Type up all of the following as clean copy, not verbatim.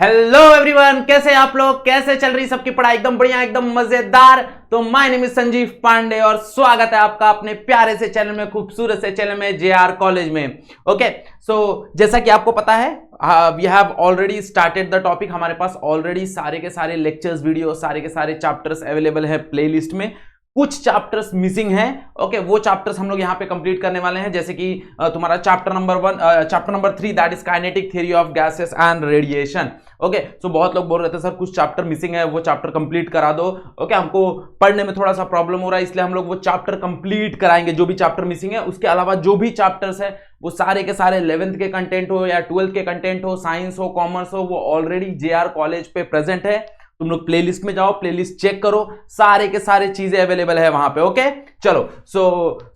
Hello everyone, कैसे आप लोग? कैसे चल रही सबकी पढ़ाई? एकदम बढ़िया, एकदम मजेदार। तो my name is Sanjeev Pandey और स्वागत है आपका अपने प्यारे से चैनल में, खूबसूरत से चैनल में, जेआर कॉलेज में। ओके, सो जैसा कि आपको पता है, we have already started the topic. हमारे पास ऑलरेडी सारे के सारे लेक्चर्स, वीडियो, सारे के सारे चैप्टर्स अवेलेबल है प्लेलिस्ट में। कुछ चैप्टर्स मिसिंग हैं। ओके, वो चैप्टर्स हम लोग यहाँ पे कंप्लीट करने वाले हैं, जैसे कि तुम्हारा chapter number 3 that is kinetic theory of gases and radiation. Okay, so बहुत लोग बोल रहे थे सर कुछ चैप्टर मिसिंग है, वो चैप्टर कंप्लीट करा दो। ओके, हमको पढ़ने में थोड़ा सा प्रॉब्लम हो रहा है, इसलिए हम लोग वो चैप्टर कंप्लीट कराएंगे जो भी चैप्टर मिसिंग है। उसके अलावा जो भी चैप्टर्स है वो सारे के सारे 11th के कंटेंट हो या 12th के कंटेंट हो, साइंस हो, कॉमर्स हो, वो ऑलरेडी जेआर कॉलेज पे प्रेजेंट है। तुम लोग प्लेलिस्ट में जाओ, प्लेलिस्ट चेक करो, सारे के सारे चीजें अवेलेबल है वहां पे। ओके, चलो, सो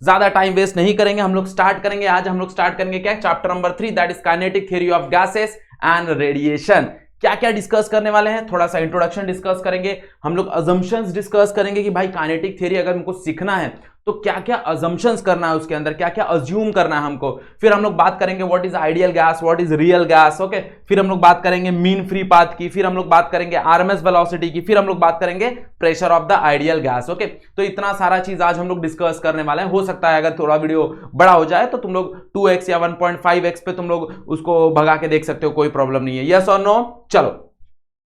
ज्यादा टाइम वेस्ट नहीं करेंगे, हम लोग स्टार्ट करेंगे। आज हम लोग स्टार्ट करेंगे क्या? Chapter number 3 that is kinetic theory of gases and radiation. क्या क्या डिस्कस करने वाले हैं? थोड़ा सा इंट्रोडक्शन डिस्कस करेंगे, हम लोग अजम्पशंस डिस्कस करेंगे कि भाई काइनेटिक थ्योरी अगर हमको सीखना है तो क्या क्या अजम्पशंस करना है, उसके अंदर क्या क्या अज्यूम करना है हमको। फिर हम लोग बात करेंगे what is ideal gas, what is real gas. Okay, फिर हम लोग बात करेंगे मीन फ्री पाथ की, फिर हम लोग बात करेंगे आरएमएस वेलोसिटी की, फिर हम लोग बात करेंगे pressure of the ideal gas. Okay, तो इतना सारा चीज आज हम लोग डिस्कस करने वाले हैं। हो सकता है अगर थोड़ा वीडियो बड़ा हो जाए तो तुम लोग 2x या 1.5x पे तुम लोग उसको भगा के देख सकते हो, कोई प्रॉब्लम नहीं है। यस और नो? चलो,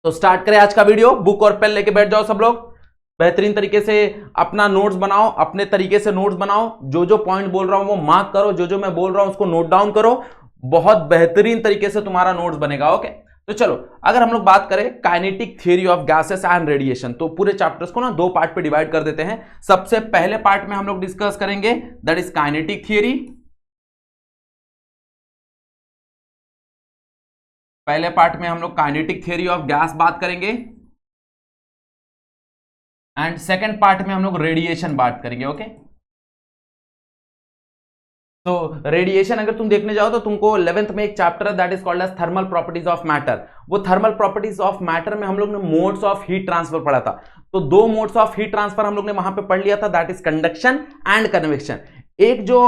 तो स्टार्ट करें आज का वीडियो। बुक और पेन लेके बैठ जाओ सब लोग, बेहतरीन तरीके से अपना नोट्स बनाओ, अपने तरीके से नोट्स बनाओ। जो जो पॉइंट बोल रहा हूं वो मार्क करो, जो जो मैं बोल रहा हूं उसको नोट डाउन करो। बहुत बेहतरीन तरीके से तुम्हारा नोट्स बनेगा। ओके, तो चलो, अगर हम लोग बात करें kinetic theory of gases and radiation, तो पूरे चैप्टर्स को ना दो पार्ट पे डिवाइड कर देते हैं। सबसे पहले पार्ट में हम लोग डिस्कस करेंगे दैट इज काइनेटिक थ्योरी। पहले पार्ट में हम लोग काइनेटिक थ्योरी ऑफ गैस बात करेंगे एंड सेकेंड पार्ट में हम लोग रेडिएशन बात करेंगे। ओके, तो रेडिएशन अगर तुम देखने जाओ तो तुमको 11th में एक चैप्टर है that is called as thermal properties of matter. वो थर्मल प्रॉपर्टीज ऑफ मैटर में हम लोग ने मोड्स ऑफ हीट ट्रांसफर पढ़ा था। तो दो मोड्स ऑफ हीट ट्रांसफर हम लोग ने वहां पे पढ़ लिया था, that is conduction and convection. एक जो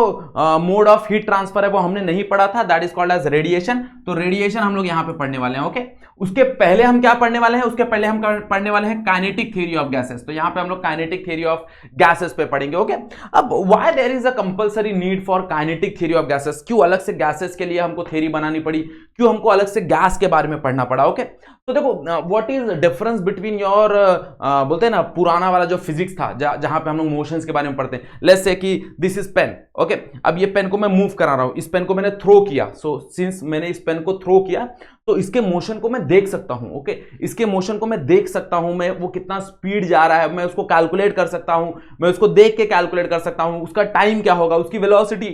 मोड ऑफ हीट ट्रांसफर है वो हमने नहीं पढ़ा था, that is called as radiation. तो रेडिएशन हम लोग यहां पे पढ़ने वाले हैं। ओके, उसके पहले हम क्या पढ़ने वाले हैं? उसके पहले हम पढ़ने वाले हैं काइनेटिक थ्योरी ऑफ गैसेस। तो यहां पे हम लोग काइनेटिक थ्योरी ऑफ गैसेस पे पढ़ेंगे। ओके, अब why there is a compulsory need for kinetic theory of gases? क्यों अलग से गैसेस के लिए हमको थ्योरी बनानी पड़ी? क्यों हमको अलग से गैस के बारे में पढ़ना पड़ा? ओके, तो देखो, what is difference between your बोलते हैं ना पुराना वाला जो फिजिक्स था, जहां पे हम लोग मोशंस के बारे में पढ़ते हैं। लेट्स से कि दिस इज पेन। ओके, अब ये पेन को मैं मूव करा रहा हूं, इस पेन को मैंने थ्रो किया। सो सिंस मैंने इस पेन को थ्रो किया तो इसके मोशन को मैं देख सकता हूं। ओके, इसके मोशन को मैं देख सकता हूं, मैं वो कितना स्पीड जा रहा है मैं उसको कैलकुलेट कर सकता हूं, मैं उसको देख के कैलकुलेट कर सकता हूं। उसका टाइम क्या होगा, उसकी वेलोसिटी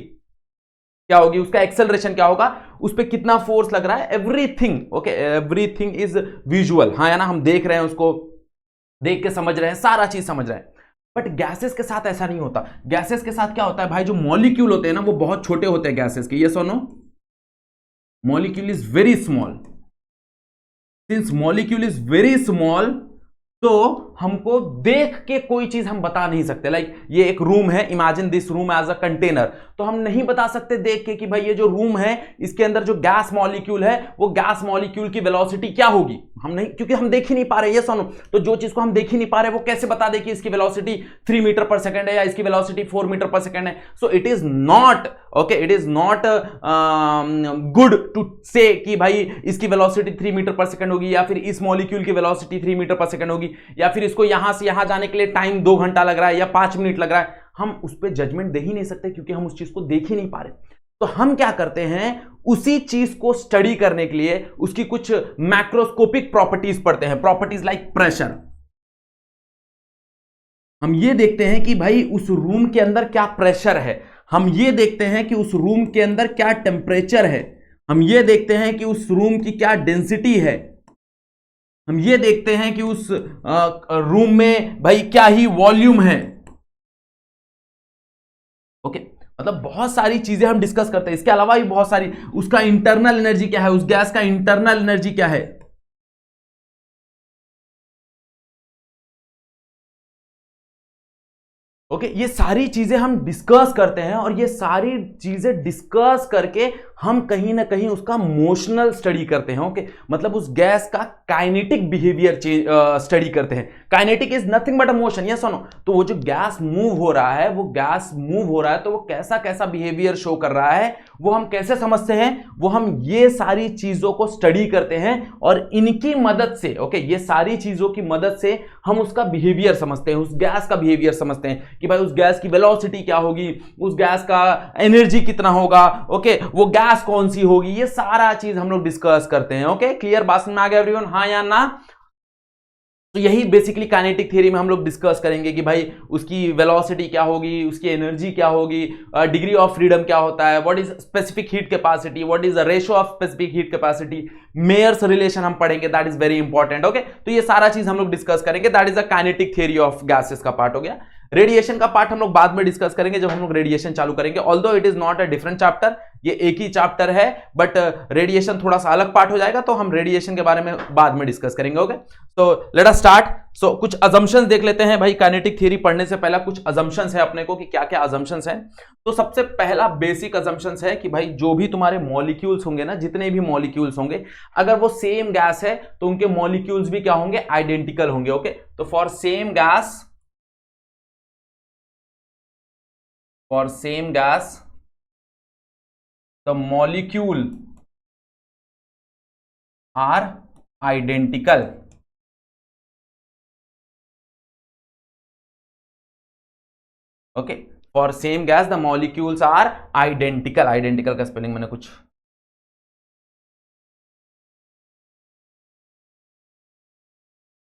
क्या होगी, उसका एक्सेलरेशन क्या होगा, उस पर कितना फोर्स लग रहा है, everything. Okay, everything is visual. हाँ या ना, हम देख रहे हैं, उसको देख के समझ रहे हैं, सारा चीज समझ रहे हैं। बट गैसेस के साथ ऐसा नहीं होता। गैसेस के साथ क्या होता है भाई, जो मॉलिक्यूल होते हैं ना वो बहुत छोटे होते हैं गैसेस के। यस और no? Molecule is very small. Since molecule is very small तो हमको देख के कोई चीज हम बता नहीं सकते। लाइक ये एक रूम है, imagine this room as a container, तो हम नहीं बता सकते देख के कि भाई ये जो रूम है इसके अंदर जो गैस मॉलिक्यूल है वो गैस मॉलिक्यूल की वेलोसिटी क्या होगी। हम नहीं, क्योंकि हम देख ही नहीं पा रहे। ये सुनो, तो जो चीज को हम देख ही नहीं पा रहे वो कैसे बता दे कि इसकी वेलोसिटी 3 मीटर पर सेकंड है या इसकी वेलोसिटी 4 मीटर पर सेकंड है। So it is not okay, it is not good to say कि भाई इसकी वेलोसिटी 3 मीटर पर सेकंड होगी, या फिर इस मॉलिक्यूल की वेलोसिटी 3 मीटर पर सेकंड होगी, या फिर इसको यहां से यहां जाने के लिए टाइम 2 घंटा लग रहा है या 5 मिनट लग रहा है। हम उस पर जजमेंट दे ही नहीं सकते क्योंकि हम उस चीज को देख ही नहीं पा रहे। तो हम क्या करते हैं, उसी चीज को स्टडी करने के लिए उसकी कुछ मैक्रोस्कोपिक प्रॉपर्टीज पढ़ते हैं। Properties like pressure. हम ये देखते हैं कि भाई उस रूम के अंदर क्या प्रेशर है, हम ये देखते हैं कि उस रूम के अंदर क्या टेम्परेचर है, हम ये देखते हैं कि उस रूम की क्या डेंसिटी है, हम ये देखते हैं कि उस रूम में भाई क्या ही वॉल्यूम है। ओके, मतलब बहुत सारी चीजें हम डिस्कस करते हैं। इसके अलावा भी बहुत सारी, उसका इंटरनल एनर्जी क्या है, उस गैस का इंटरनल एनर्जी क्या है। ओके ये सारी चीजें हम डिस्कस करते हैं और ये सारी चीजें डिस्कस करके हम कहीं ना कहीं उसका मोशनल स्टडी करते हैं। ओके मतलब उस गैस का काइनेटिक बिहेवियर स्टडी करते हैं। Kinetic is nothing but a motion, yes और नो। तो वो जो गैस मूव हो रहा है, वो गैस मूव हो रहा है तो वो कैसा कैसा बिहेवियर शो कर रहा है, वो हम कैसे समझते हैं, वो हम ये सारी चीजों को स्टडी करते हैं और इनकी मदद से, ओके ये सारी चीजों की मदद से हम उसका बिहेवियर समझते हैं, उस गैस का बिहेवियर समझते हैं कि भाई उस गैस की वेलोसिटी क्या होगी, उस गैस का एनर्जी कितना होगा, ओके वो गैस कौन सी होगी, ये सारा चीज हम लोग डिस्कस करते हैं। ओके क्लियर, बात में आ गया एवरीवन, हाँ या ना? तो यही बेसिकली काइनेटिक थ्योरी में हम लोग डिस्कस करेंगे कि भाई उसकी वेलोसिटी क्या होगी, उसकी एनर्जी क्या होगी, डिग्री ऑफ फ्रीडम क्या होता है, what is specific heat capacity, what is the ratio of specific heat capacity, Mayer's relation हम पढ़ेंगे, that is very important. Okay तो ये सारा चीज हम लोग डिस्कस करेंगे, that is the kinetic theory of gases का पार्ट हो गया। रेडिएशन का पार्ट हम लोग बाद में डिस्कस करेंगे जब हम लोग रेडिएशन चालू करेंगे, although it is not a different chapter, ये एक ही चैप्टर है, बट रेडिएशन थोड़ा सा अलग पार्ट हो जाएगा, तो हम रेडिएशन के बारे में बाद में डिस्कस करेंगे। ओके तो लेट अस स्टार्ट। सो कुछ अजम्पशंस देख लेते हैं भाई, काइनेटिक थ्योरी पढ़ने से पहले कुछ अजम्पशंस है अपने को कि क्या क्या अजम्पशंस है। तो सबसे पहला बेसिक अजम्पशंस है कि भाई जो भी तुम्हारे मॉलिक्यूल्स होंगे ना, जितने भी मॉलिक्यूल्स होंगे, अगर वो सेम गैस है तो उनके मॉलिक्यूल्स भी क्या होंगे, आइडेंटिकल होंगे। ओके तो for same gas the molecule are identical। Okay for same gas the molecules are identical. Identical का स्पेलिंग मैंने कुछ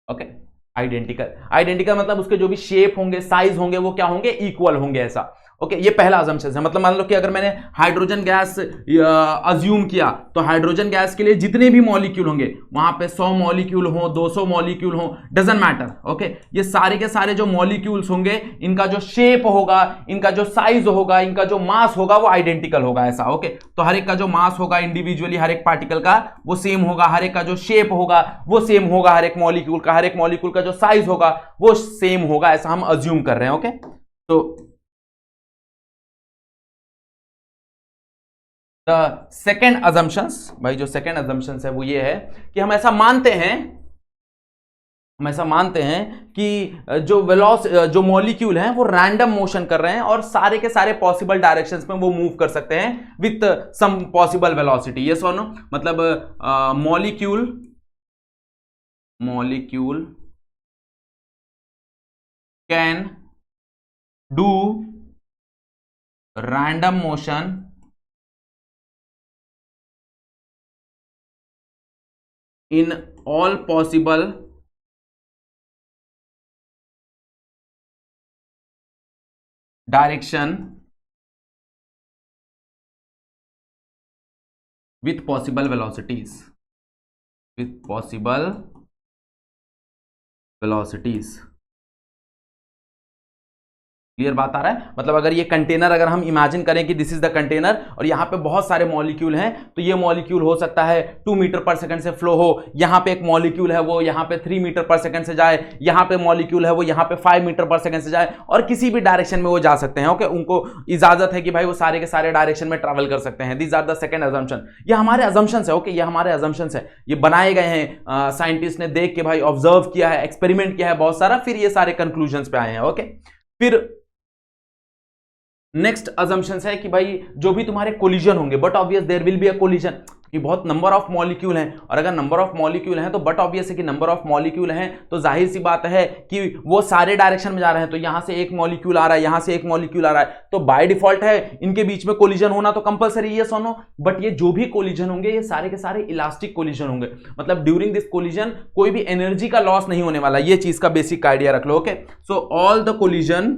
ओके आइडेंटिकल मतलब उसके जो भी शेप होंगे, साइज होंगे, वो क्या होंगे, इक्वल होंगे, ऐसा। ओके ये पहला अजम्पशन है। मतलब मान लो कि अगर मैंने हाइड्रोजन गैस अज्यूम किया तो हाइड्रोजन गैस के लिए जितने भी मॉलिक्यूल होंगे, वहां पे 100 मॉलिक्यूल हो, 200 मॉलिक्यूल हो, डजंट मैटर। ओके ये सारे के सारे जो मॉलिक्यूल्स होंगे, इनका जो शेप होगा, इनका जो साइज होगा, इनका जो मास होगा, वो आइडेंटिकल होगा, ऐसा। ओके तो हर एक का जो मास होगा इंडिविजुअली, हर एक पार्टिकल का वो सेम होगा, हर एक का जो शेप होगा वो सेम होगा, हर एक मॉलिक्यूल का, हर एक मॉलिक्यूल का जो साइज होगा वो सेम होगा, ऐसा हम अज्यूम कर रहे हैं। ओके तो सेकेंड अजम्पशंस, भाई जो सेकेंड अजम्पशंस है वो ये है कि हम ऐसा मानते हैं कि जो मॉलिक्यूल हैं वो रैंडम मोशन कर रहे हैं और सारे के सारे पॉसिबल डायरेक्शंस में वो मूव कर सकते हैं with some possible velocity, yes और नो। मतलब molecule can do random motion in all possible direction with possible velocities, clear बात आ रहा है? मतलब अगर ये कंटेनर, अगर हम इमेजिन करें कि दिस इज द कंटेनर और यहाँ पे बहुत सारे मॉलिक्यूल हैं, तो ये मॉलिक्यूल हो सकता है 2 मीटर पर सेकंड से फ्लो हो, यहाँ पे एक मॉलिक्यूल है वो यहाँ पे 3 मीटर पर सेकंड से जाए, यहाँ पे मॉलिक्यूल है वो यहाँ पे 5 मीटर पर सेकंड से जाए, और किसी भी डायरेक्शन में वो जा सकते हैं। ओके उनको इजाजत है कि भाई वो सारे के सारे डायरेक्शन में ट्रैवल कर सकते हैं। These are the second assumption. ये हमारे अजम्पशंस है। ओके ये हमारे अजम्पशंस है, ये बनाए गए हैं, साइंटिस्ट ने देख के भाई ऑब्जर्व किया है, एक्सपेरिमेंट किया है बहुत सारा, फिर ये सारे कंक्लूजन्स पे आए हैं। ओके फिर नेक्स्ट अजम्पशंस है कि भाई जो भी तुम्हारे कोलिजन होंगे, but obvious there will be a collision, कि बहुत नंबर ऑफ मॉलिक्यूल हैं, और अगर नंबर ऑफ मॉलिक्यूल हैं तो बट ऑब्वियस है कि नंबर ऑफ मॉलिक्यूल हैं तो जाहिर सी बात है कि वो सारे डायरेक्शन में जा रहे हैं, तो यहां से एक मॉलिक्यूल आ रहा है, यहां से एक मॉलिक्यूल आ रहा है, तो बाय डिफॉल्ट है इनके बीच में कोलिजन होना तो कंपलसरी है, सोनो। बट ये जो भी कोलिजन होंगे ये सारे के सारे इलास्टिक कोलिजन होंगे, मतलब ड्यूरिंग दिस कोलिजन कोई भी एनर्जी का लॉस नहीं होने वाला, ये चीज का बेसिक आइडिया रख लो। Okay so all the collision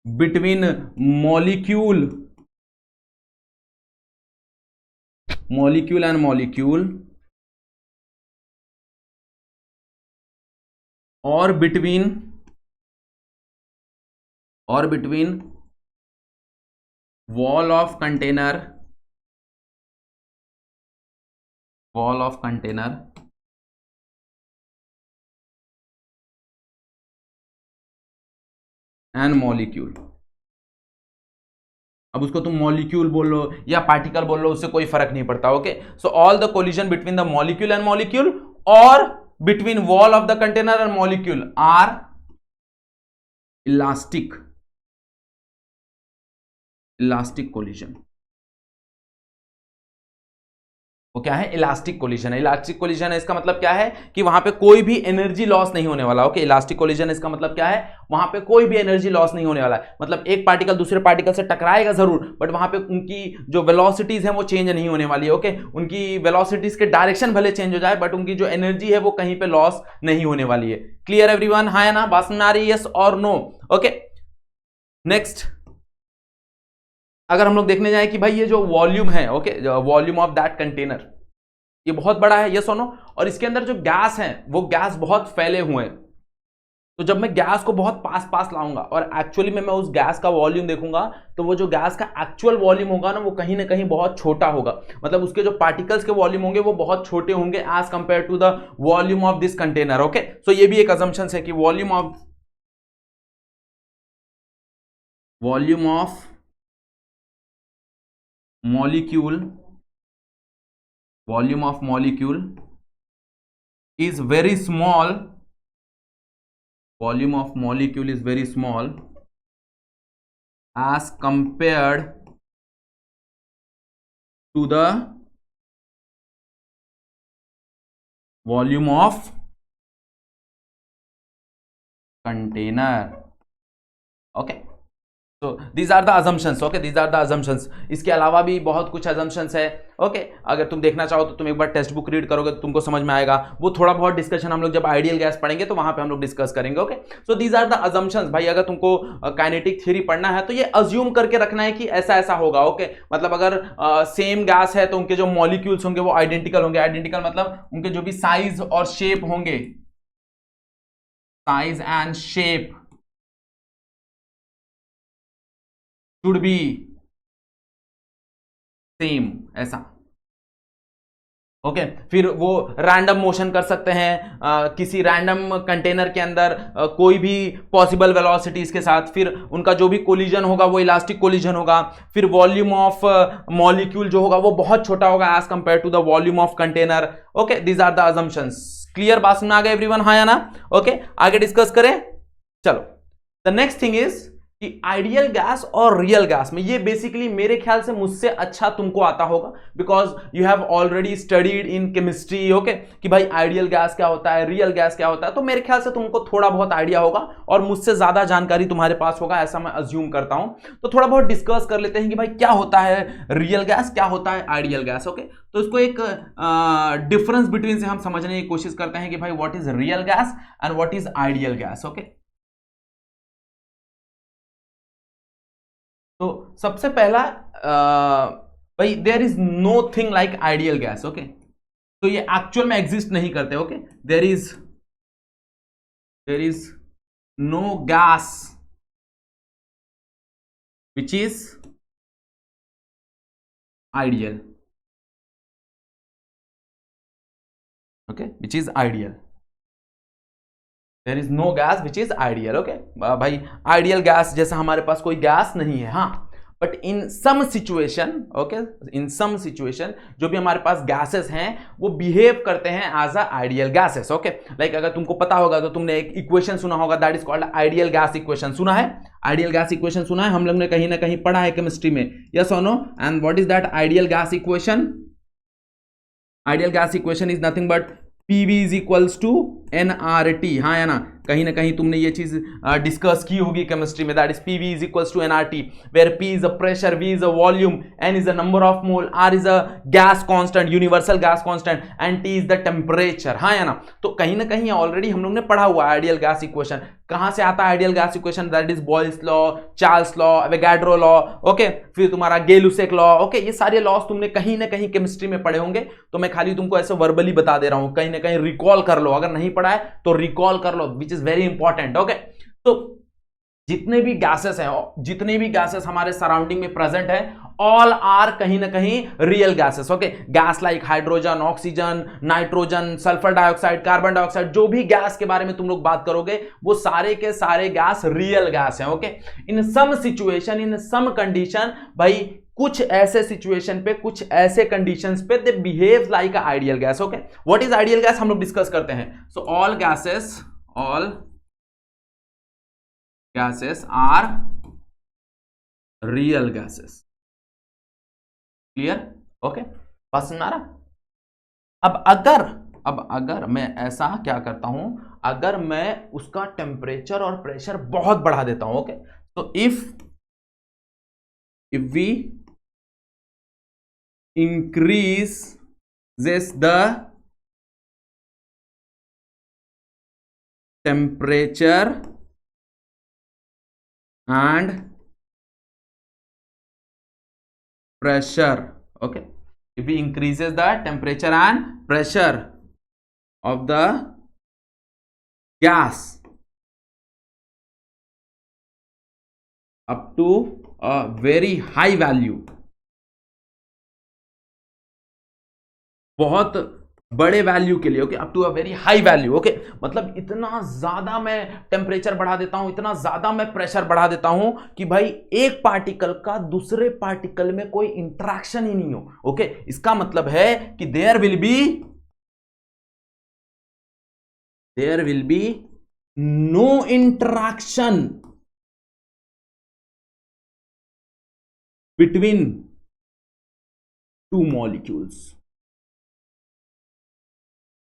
between molecule and molecule, or between wall of container and molecule. अब उसको तुम मॉलिक्यूल बोल लो या पार्टिकल बोल लो, उससे कोई फर्क नहीं पड़ता। Okay, so all the collision between the molecule and molecule और between wall of the container and molecule are elastic collision. वो क्या है? इलास्टिक कोलिजन है। इलास्टिक कोलिजन है इसका मतलब क्या है कि वहां पे कोई भी एनर्जी लॉस नहीं होने वाला। ओके, इलास्टिक कोलिजन इसका मतलब क्या है? वहां पे कोई भी एनर्जी लॉस नहीं होने वाला है। मतलब एक पार्टिकल दूसरे पार्टिकल से टकराएगा जरूर, बट वहां पे उनकी जो वेलोसिटीज है वो चेंज नहीं होने वाली है। ओके, उनकी वेलोसिटीज के डायरेक्शन भले चेंज हो जाए, बट उनकी जो एनर्जी है वो कहीं पे लॉस नहीं होने वाली है। Clear everyone? हाँ या ना? बात समझ आ रही है? यस और नो? ओके, नेक्स्ट अगर हम लोग देखने जाए कि भाई ये जो वॉल्यूम है, okay, volume of that container ये बहुत बड़ा है, यस और नो, और इसके अंदर जो गैस है वो गैस बहुत फैले हुए हैं। तो जब मैं गैस को बहुत पास पास लाऊंगा और एक्चुअली में मैं उस गैस का वॉल्यूम देखूंगा, तो वो जो गैस का एक्चुअल वॉल्यूम होगा ना, वो कहीं ना कहीं बहुत छोटा होगा। मतलब उसके जो पार्टिकल्स के वॉल्यूम होंगे वो बहुत छोटे होंगे as compare to the volume of this container. Okay, so ये भी एक असम्पशन है कि volume of molecule is very small. Volume of molecule is very small as compared to the volume of container. Okay, so these are the assumptions. Okay, these are the assumptions. इसके अलावा भी बहुत कुछ assumptions है। Okay, अगर तुम देखना चाहो तो तुम एक बार टेक्स्ट बुक रीड करोगे तो तुमको समझ में आएगा। वो थोड़ा बहुत डिस्कशन हम लोग जब आइडियल गैस पढ़ेंगे तो वहां पे हम लोग डिस्कस करेंगे। Okay, so these are the assumptions। भाई अगर तुमको काइनेटिक थ्योरी पढ़ना है तो ये अज्यूम करके रखना है कि ऐसा ऐसा होगा। ओके, मतलब अगर सेम गैस है तो उनके जो मॉलिक्यूल्स होंगे वो आइडेंटिकल होंगे। आइडेंटिकल मतलब उनके जो भी साइज और शेप होंगे, size and shape should be same, ऐसा। ओके, फिर वो रैंडम मोशन कर सकते हैं किसी रैंडम कंटेनर के अंदर कोई भी पॉसिबल वेलोसिटीज के साथ। फिर उनका जो भी कोलिजन होगा वो इलास्टिक कोलिजन होगा। फिर वॉल्यूम ऑफ मॉलिक्यूल जो होगा वो बहुत छोटा होगा as compare to the volume of container. Okay, these are the assumptions. Clear? बात सुना आ गया एवरीवन? हाँ या ना? ओके, आगे डिस्कस करें। चलो, द नेक्स्ट थिंग इज कि आइडियल गैस और रियल गैस में ये बेसिकली मेरे ख्याल से मुझसे अच्छा तुमको आता होगा, because you have already studied in chemistry. Okay, कि भाई आइडियल गैस क्या होता है, रियल गैस क्या होता है, तो मेरे ख्याल से तुमको थोड़ा बहुत आइडिया होगा और मुझसे ज्यादा जानकारी तुम्हारे पास होगा, ऐसा मैं अज्यूम करता हूं। तो थोड़ा बहुत डिस्कस कर लेते हैं कि भाई क्या होता है रियल गैस, क्या होता है आइडियल गैस। ओके, तो इसको एक डिफरेंस बिटवीन से हम समझने की कोशिश करते हैं कि भाई what is real gas and what is ideal gas. Okay, तो सबसे पहला भाई there is no thing like ideal gas. Okay, तो ये एक्चुअल में एग्जिस्ट नहीं करते। Okay, there is no gas which is ideal. Okay, which is ideal. There is no gas which is ideal. Okay, भाई आइडियल गैस जैसा हमारे पास कोई गैस नहीं है। हाँ, but in some situation, okay, in some situation जो भी हमारे पास गैसेस हैं वो बिहेव करते हैं as a ideal gases. Okay, like अगर तुमको पता होगा तो तुमने एक इक्वेशन सुना होगा, that is called ideal gas equation. सुना है? आइडियल गैस इक्वेशन सुना है? हम लोग ने कहीं ना कहीं पढ़ा है केमिस्ट्री में, यस और no? And what is that ideal gas equation? Ideal gas equation is nothing but PV is equals to nRT। हाँ या ना? कहीं ना कहीं तुमने ये चीज डिस्कस की होगी केमिस्ट्री में, that is PV is equals to nRT, where P is a pressure, V is a volume, N is a number of mole, R is a gas constant, universal gas constant, and T is the temperature. हाँ या ना? तो कहीं ना कहीं already हम लोग ने पढ़ा हुआ आइडियल गैस इक्वेशन। कहां से आता है ideal gas equation? That is Boyle's law, Charles law, Avogadro law. Okay, फिर तुम्हारा गेलुसेक लॉ। ओके, ये सारे लॉस तुमने कहीं ना कहीं केमिस्ट्री में पढ़े होंगे, तो मैं खाली तुमको ऐसे वर्बली बता दे रहा हूं, कहीं ना कहीं रिकॉल कर लो। अगर नहीं पढ़ा है तो रिकॉल कर लो, which is very important. Okay, तो जितने भी गैसेस हैं, जितने भी गैसेस हमारे सराउंडिंग में प्रेजेंट है, ऑल आर कहीं ना कहीं real gases. Okay, gas like hydrogen, oxygen, nitrogen, sulphur dioxide, carbon dioxide, जो भी गैस के बारे में तुम लोग बात करोगे वो सारे के सारे गैस रियल गैस हैं। Okay, in some situation, in some condition, भाई कुछ ऐसे सिचुएशन पे, कुछ ऐसे कंडीशंस पे they behave like a ideal gas. Okay, what is ideal gas हम लोग डिस्कस करते हैं। So all gases are real gases. Clear? Okay, बात समझ आ रहा? अब अगर मैं ऐसा क्या करता हूं, अगर मैं उसका टेम्परेचर और प्रेशर बहुत बढ़ा देता हूं। ओके, तो if we increases the temperature and pressure, okay, if we increases the temperature and pressure of the gas up to a very high value, बहुत बड़े वैल्यू के लिए, okay, up to a very high value. Okay, मतलब इतना ज्यादा मैं temperature बढ़ा देता हूं, इतना ज्यादा मैं प्रेशर बढ़ा देता हूं कि भाई एक पार्टिकल का दूसरे पार्टिकल में कोई इंटरेक्शन ही नहीं हो। ओके, इसका मतलब है कि there will be no interaction between two molecules.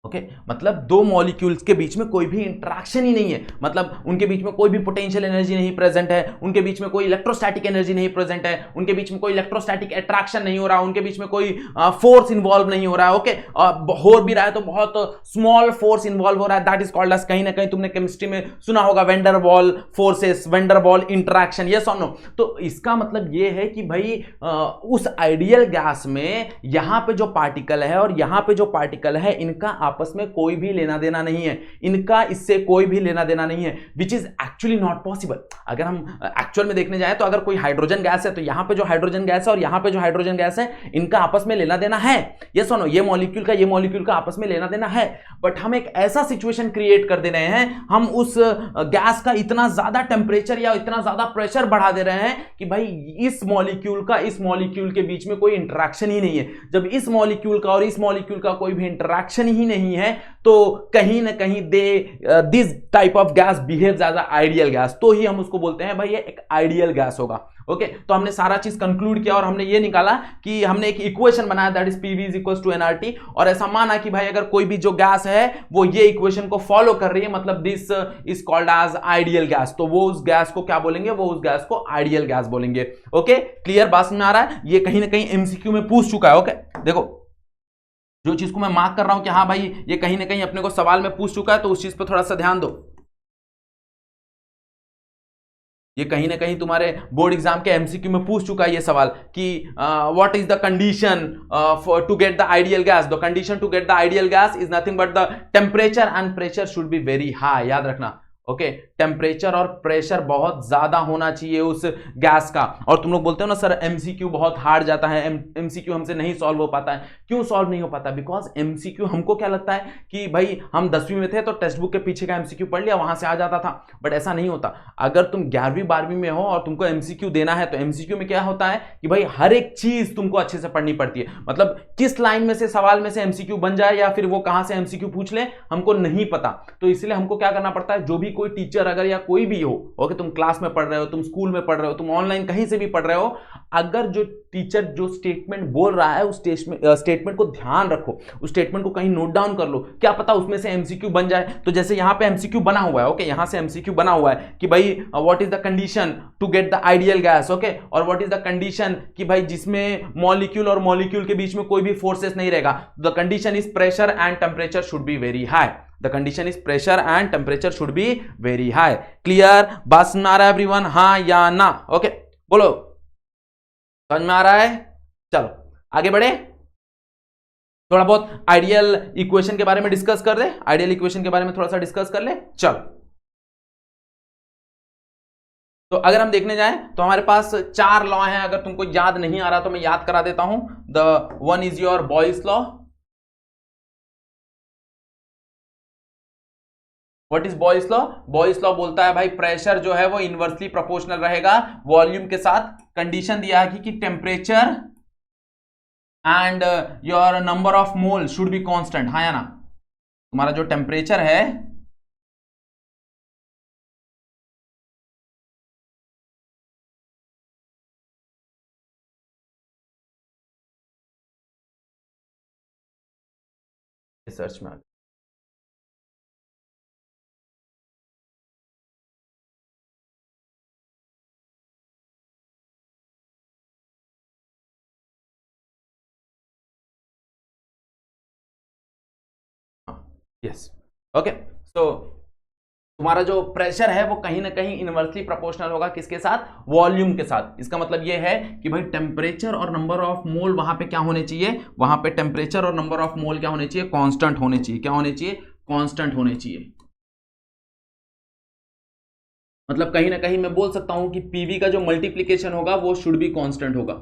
Okay, मतलब दो मॉलिक्यूल्स के बीच में कोई भी इंटरेक्शन ही नहीं है, मतलब उनके बीच में कोई भी पोटेंशियल एनर्जी नहीं प्रेजेंट है, उनके बीच में कोई इलेक्ट्रोस्टैटिक एनर्जी नहीं प्रेजेंट है, उनके बीच में कोई इलेक्ट्रोस्टैटिक अट्रैक्शन नहीं हो रहा, उनके बीच में कोई फोर्स इन्वॉल्व नहीं हो रहा है। ओके, हो भी रहा है तो बहुत स्मॉल फोर्स इन्वॉल्व हो रहा है, दैट इज कॉल्ड एज, कहीं ना कहीं तुमने केमिस्ट्री में सुना होगा, vendor wall forces, vendor wall interaction, yes और नो। तो इसका मतलब यह है कि भाई उस आइडियल गैस में यहां पे जो पार्टिकल है और यहां पे जो पार्टिकल है, इनका आपस में कोई भी लेना देना नहीं है, इनका इससे कोई भी लेना देना नहीं है, which is actually not possible. अगर हम एक्चुअल में देखने जाए तो अगर कोई हाइड्रोजन गैस है तो यहां पे जो हाइड्रोजन गैस है और यहां पे जो हाइड्रोजन गैस है, इनका आपस में लेना देना है, यस और नो, ये मॉलिक्यूल का आपस में लेना देना है। बट हम एक ऐसा सिचुएशन क्रिएट कर दे रहे हैं, हम उस गैस का इतना ज्यादा टेम्परेचर या इतना ज्यादा प्रेशर बढ़ा दे रहे हैं कि भाई इस मॉलिक्यूल का इस मॉलिक्यूल के बीच में कोई इंटरेक्शन ही नहीं है। जब इस मॉलिक्यूल का और इस मॉलिक्यूल का कोई भी इंटरेक्शन ही नहीं है तो कहीं ना कहीं this type of gas behaves as a ideal gas, तो ही हम उसको बोलते हैं भाई ये एक आइडियल गैस होगा। ओके, तो हमने सारा चीज कंक्लूड किया और हमने ये निकाला कि हमने एक इक्वेशन बनाया, that is PV is equals to NRT, और ऐसा माना कि भाई अगर कोई भी जो गैस है वो ये इक्वेशन को फॉलो कर रही है, मतलब this is called as ideal gas, तो वो उस गैस को क्या बोलेंगे, वो उस गैस को आइडियल गैस बोलेंगे। Okay, clear? बात समझ में आ रहा है? ये कहीं ना कहीं एमसीक्यू में पूछ चुका है। ओके, देखो जो चीज को मैं मार्क कर रहा हूं कि हाँ भाई ये कहीं ना कहीं अपने को सवाल में पूछ चुका है, तो उस चीज पे थोड़ा सा ध्यान दो। ये कहीं ना कहीं तुम्हारे बोर्ड एग्जाम के एमसीक्यू में पूछ चुका है ये सवाल कि what is the condition to get the ideal gas. The condition to get the ideal gas is nothing but the temperature and pressure should be very high. याद रखना, ओके, टेम्परेचर और प्रेशर बहुत ज्यादा होना चाहिए उस गैस का। और तुम लोग बोलते हो ना सर एमसीक्यू बहुत हार्ड जाता है, एमसीक्यू हमसे नहीं सॉल्व हो पाता है। क्यों सॉल्व नहीं हो पाता? बिकॉज एमसीक्यू हमको क्या लगता है कि भाई हम 10वीं में थे तो टेक्स्ट बुक के पीछे का एमसीक्यू पढ़ लिया, वहां से आ जाता था, बट ऐसा नहीं होता। अगर तुम 11वीं 12वीं में हो और तुमको एमसीक्यू देना है तो एमसीक्यू में क्या होता है कि भाई हर एक चीज तुमको अच्छे से पढ़नी पड़ती है, मतलब किस लाइन में से सवाल में से एमसीक्यू बन जाए या फिर वो कहां से एमसीक्यू पूछ ले हमको नहीं पता। तो इसलिए हमको क्या करना पड़ता है, जो भी कोई टीचर अगर या कोई भी हो, ओके, तुम क्लास में पढ़ रहे हो, तुम स्कूल में पढ़ रहे हो, तुम ऑनलाइन कहीं से भी पढ़ रहे हो, अगर जो टीचर जो स्टेटमेंट बोल रहा है उस स्टेटमेंट को ध्यान रखो, उस स्टेटमेंट को कहीं नोट डाउन कर लो, क्या पता उसमें से एमसीक्यू बन जाए। तो जैसे यहां पे एमसीक्यू बना हुआ है, ओके, यहां से एमसीक्यू बना हुआ है कि भाई what is the condition to get the ideal gas, okay, और व्हाट इज द कंडीशन कि भाई जिसमें मॉलिक्यूल और मॉलिक्यूल के बीच में कोई भी फोर्सेस नहीं रहेगा। The condition is pressure and temperature should be very high. The condition is pressure and temperature should be very high. Clear? बात समझ में आ रहा है एवरीवन? हाँ या ना? ओके, बोलो, समझ में आ रहा है? चलो आगे बढ़े, थोड़ा बहुत आइडियल इक्वेशन के बारे में डिस्कस कर दे, आइडियल इक्वेशन के बारे में थोड़ा सा डिस्कस कर ले। चलो तो अगर हम देखने जाएं तो हमारे पास 4 लॉ हैं, अगर तुमको याद नहीं आ रहा तो मैं याद करा देता हूं। The one is your boys law. What is boys law? Boys law बोलता है भाई प्रेशर जो है वो इनवर्सली प्रोपोर्शनल रहेगा वॉल्यूम के साथ। कंडीशन दिया है कि temperature and your number of mole should be constant. हाँ या ना? तुम्हारा जो टेम्परेचर है सर्च में यस ओके। सो तुम्हारा जो प्रेशर है वो कहीं ना कहीं इनवर्सली प्रोपोर्शनल होगा किसके साथ? वॉल्यूम के साथ। इसका मतलब ये है कि भाई टेम्परेचर और नंबर ऑफ मोल वहां पे क्या होने चाहिए? वहां पे टेम्परेचर और नंबर ऑफ मोल क्या होने चाहिए? कांस्टेंट होने चाहिए। क्या होने चाहिए? कांस्टेंट होने चाहिए। मतलब कहीं ना कहीं मैं बोल सकता हूं कि पीवी का जो मल्टीप्लीकेशन होगा वो शुड बी कांस्टेंट होगा।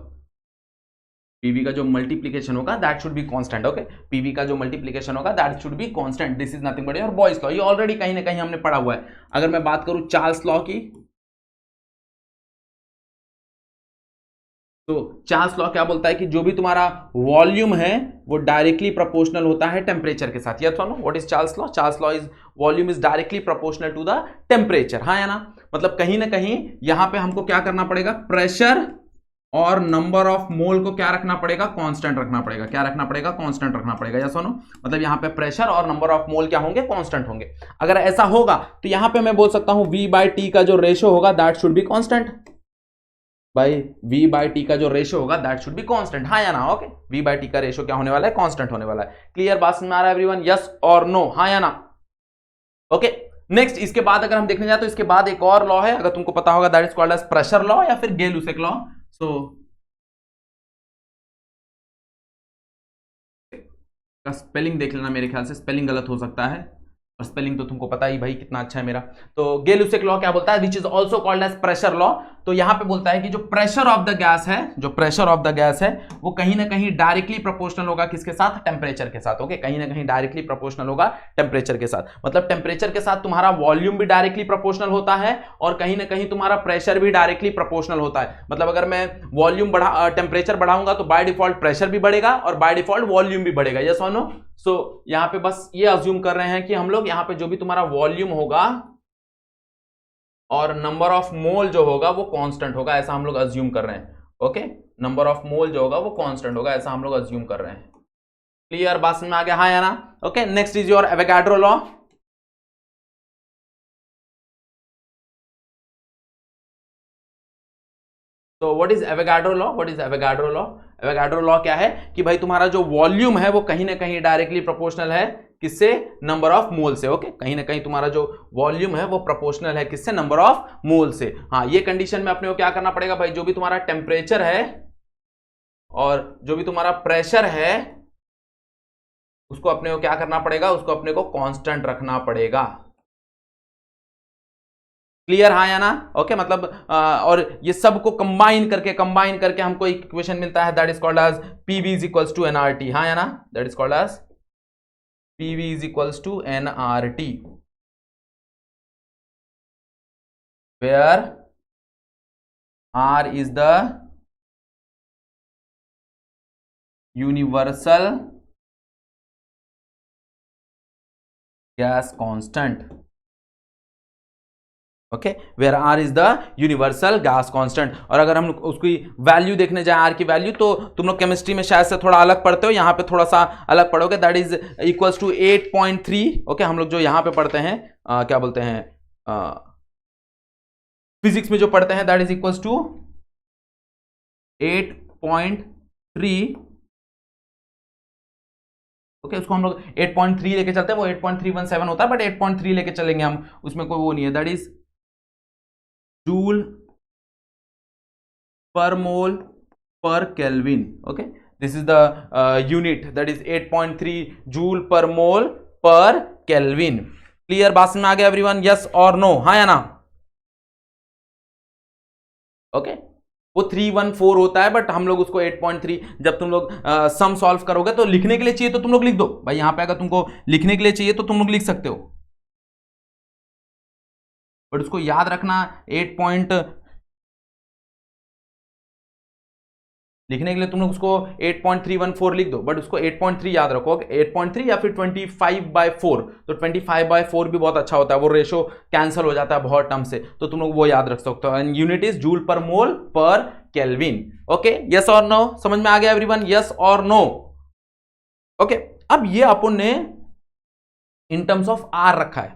पीवी का जो मल्टीप्लीकेशन होगा that should be constant. Okay, PV का जो मल्टीप्लीकेशन होगा that should be constant. This is nothing but your boys law. ये ऑलरेडी कहीं ना कहीं हमने पढ़ा हुआ है। अगर मैं बात करूं चार्ल्स लॉ की, तो चार्ल्स लॉ क्या बोलता है कि जो भी तुम्हारा वॉल्यूम है वो डायरेक्टली प्रोपोर्शनल होता है टेम्परेचर के साथ। यस और no? What is Charles law? Charles law is volume is directly proportional to the temperature. हाँ या ना? मतलब कहीं ना कहीं यहां पे हमको क्या करना पड़ेगा? प्रेशर और नंबर ऑफ मोल को क्या रखना पड़ेगा? कांस्टेंट रखना पड़ेगा। क्या रखना पड़ेगा? कांस्टेंट रखना पड़ेगा। यस और नो? मतलब यहां पे प्रेशर और नंबर ऑफ मोल क्या होंगे? कांस्टेंट होंगे। अगर ऐसा होगा तो यहां पे मैं बोल सकता हूं V बाई टी का जो रेशियो होगा दैट शुड बी कांस्टेंट। भाई V बाई टी का जो रेशियो होगा दैट शुड बी कांस्टेंट। हाँ या ना? ओके, V बाई टी का रेशियो क्या होने वाला है? कांस्टेंट होने वाला है। क्लियर बात समझ में आ रहा है एवरीवन? यस और नो? हाँ या ना? ओके, नेक्स्ट इसके बाद अगर हम देखने जाए तो इसके बाद एक और लॉ है, अगर तुमको पता होगा, that is called as pressure law या फिर गेल-लुसेक लॉ। सो का स्पेलिंग देख लेना, मेरे ख्याल से स्पेलिंग गलत हो सकता है, और स्पेलिंग तो तुमको पता ही भाई कितना अच्छा है मेरा। तो गेल-लुसेक लॉ क्या बोलता है? Which is also called as pressure law. तो यहां पे बोलता है कि जो प्रेशर ऑफ द गैस है, जो प्रेशर ऑफ द गैस है वो कहीं ना कहीं डायरेक्टली प्रोपोर्शनल होगा किसके साथ? टेम्परेचर के साथ। ओके, कहीं ना कहीं डायरेक्टली प्रोपोर्शनल होगा टेम्परेचर के साथ। मतलब टेम्परेचर के साथ तुम्हारा वॉल्यूम भी डायरेक्टली प्रोपोर्शनल होता है और कहीं ना कहीं तुम्हारा प्रेशर भी डायरेक्टली प्रोपोर्शनल होता है। मतलब अगर मैं वॉल्यूम टेम्परेचर बढ़ाऊंगा तो बाय डिफॉल्ट प्रेशर भी बढ़ेगा और बाय डिफॉल्ट वॉल्यूम भी बढ़ेगा। यस और नो? सो यहां पे बस ये अज्यूम कर रहे हैं कि हम लोग यहां पे जो भी तुम्हारा वॉल्यूम होगा और नंबर ऑफ मोल जो होगा वो कांस्टेंट होगा, ऐसा हम लोग अज्यूम कर रहे हैं। ओके, नंबर ऑफ मोल जो होगा वो कांस्टेंट होगा, ऐसा हम लोग अज्यूम कर रहे हैं। क्लियर बात समझ में आ गया? हाँ या ना? Okay, next is your Avogadro law. तो what is Avogadro law? What is Avogadro law? Avogadro law क्या है कि भाई तुम्हारा जो वॉल्यूम है वो कहीं ना कहीं डायरेक्टली प्रोपोर्शनल है किससे? नंबर ऑफ मोल से। ओके, कहीं ना कहीं तुम्हारा जो वॉल्यूम है वो प्रोपोर्शनल है किससे? नंबर ऑफ मोल से। हाँ, ये कंडीशन में अपने को क्या करना पड़ेगा भाई? जो भी तुम्हारा टेम्परेचर है और जो भी तुम्हारा प्रेशर है उसको अपने को क्या करना पड़ेगा? उसको अपने को कांस्टेंट रखना पड़ेगा। क्लियर? हाँ या ना? ओके, मतलब और ये सब को कंबाइन करके हमको एक इक्वेशन मिलता है that is called as PV is equals to NRT. हाँ या ना? That is called as PV is equals to NRT, where R is the universal gas constant. Okay, where R is the universal gas constant. और अगर हम उसकी value देखने जाए, are की वैल्यू, तो तुम लोग केमिस्ट्री में शायद से थोड़ा अलग पढ़ते हो, यहां पे थोड़ा सा अलग पढ़ोगे, that is equals to 8.3। Okay, हम लोग जो यहां पे पढ़ते हैं क्या बोलते हैं फिजिक्स में जो पढ़ते हैं that is equals to 8.3। Okay, उसको हम लोग 8.3 लेके चलते हैं, वो 8.317 होता है बट 8.3 लेके चलेंगे हम, उसमें कोई वो नहीं है। That is joule per mole per kelvin. Okay, this is the unit, that is 8.3 joule per mole per kelvin. Clear बात में आ गया एवरीवन? यस और नो? हाँ या ना? ओके वो 314 होता है, बट हम लोग उसको 8.3, जब तुम लोग सम सॉल्व करोगे तो लिखने के लिए चाहिए तो तुम लोग लिख दो भाई, यहां पे अगर तुमको लिखने के लिए चाहिए तो तुम लोग लिख सकते हो, बट उसको याद रखना 8 लिखने के लिए तुम लोग उसको 8.314 लिख दो, बट उसको 8.3 याद रखो, 8.3 या फिर 25/4, तो 25/4 भी बहुत अच्छा होता है, वो रेशो कैंसिल हो जाता है बहुत टर्म से, तो तुम लोग वो याद रख सकते हो। And unit is joule per mole per kelvin. Okay, yes और नो, समझ में आ गया एवरीवन, यस और नो? ओके, अब ये अपन ने इन टर्म्स ऑफ आर रखा है,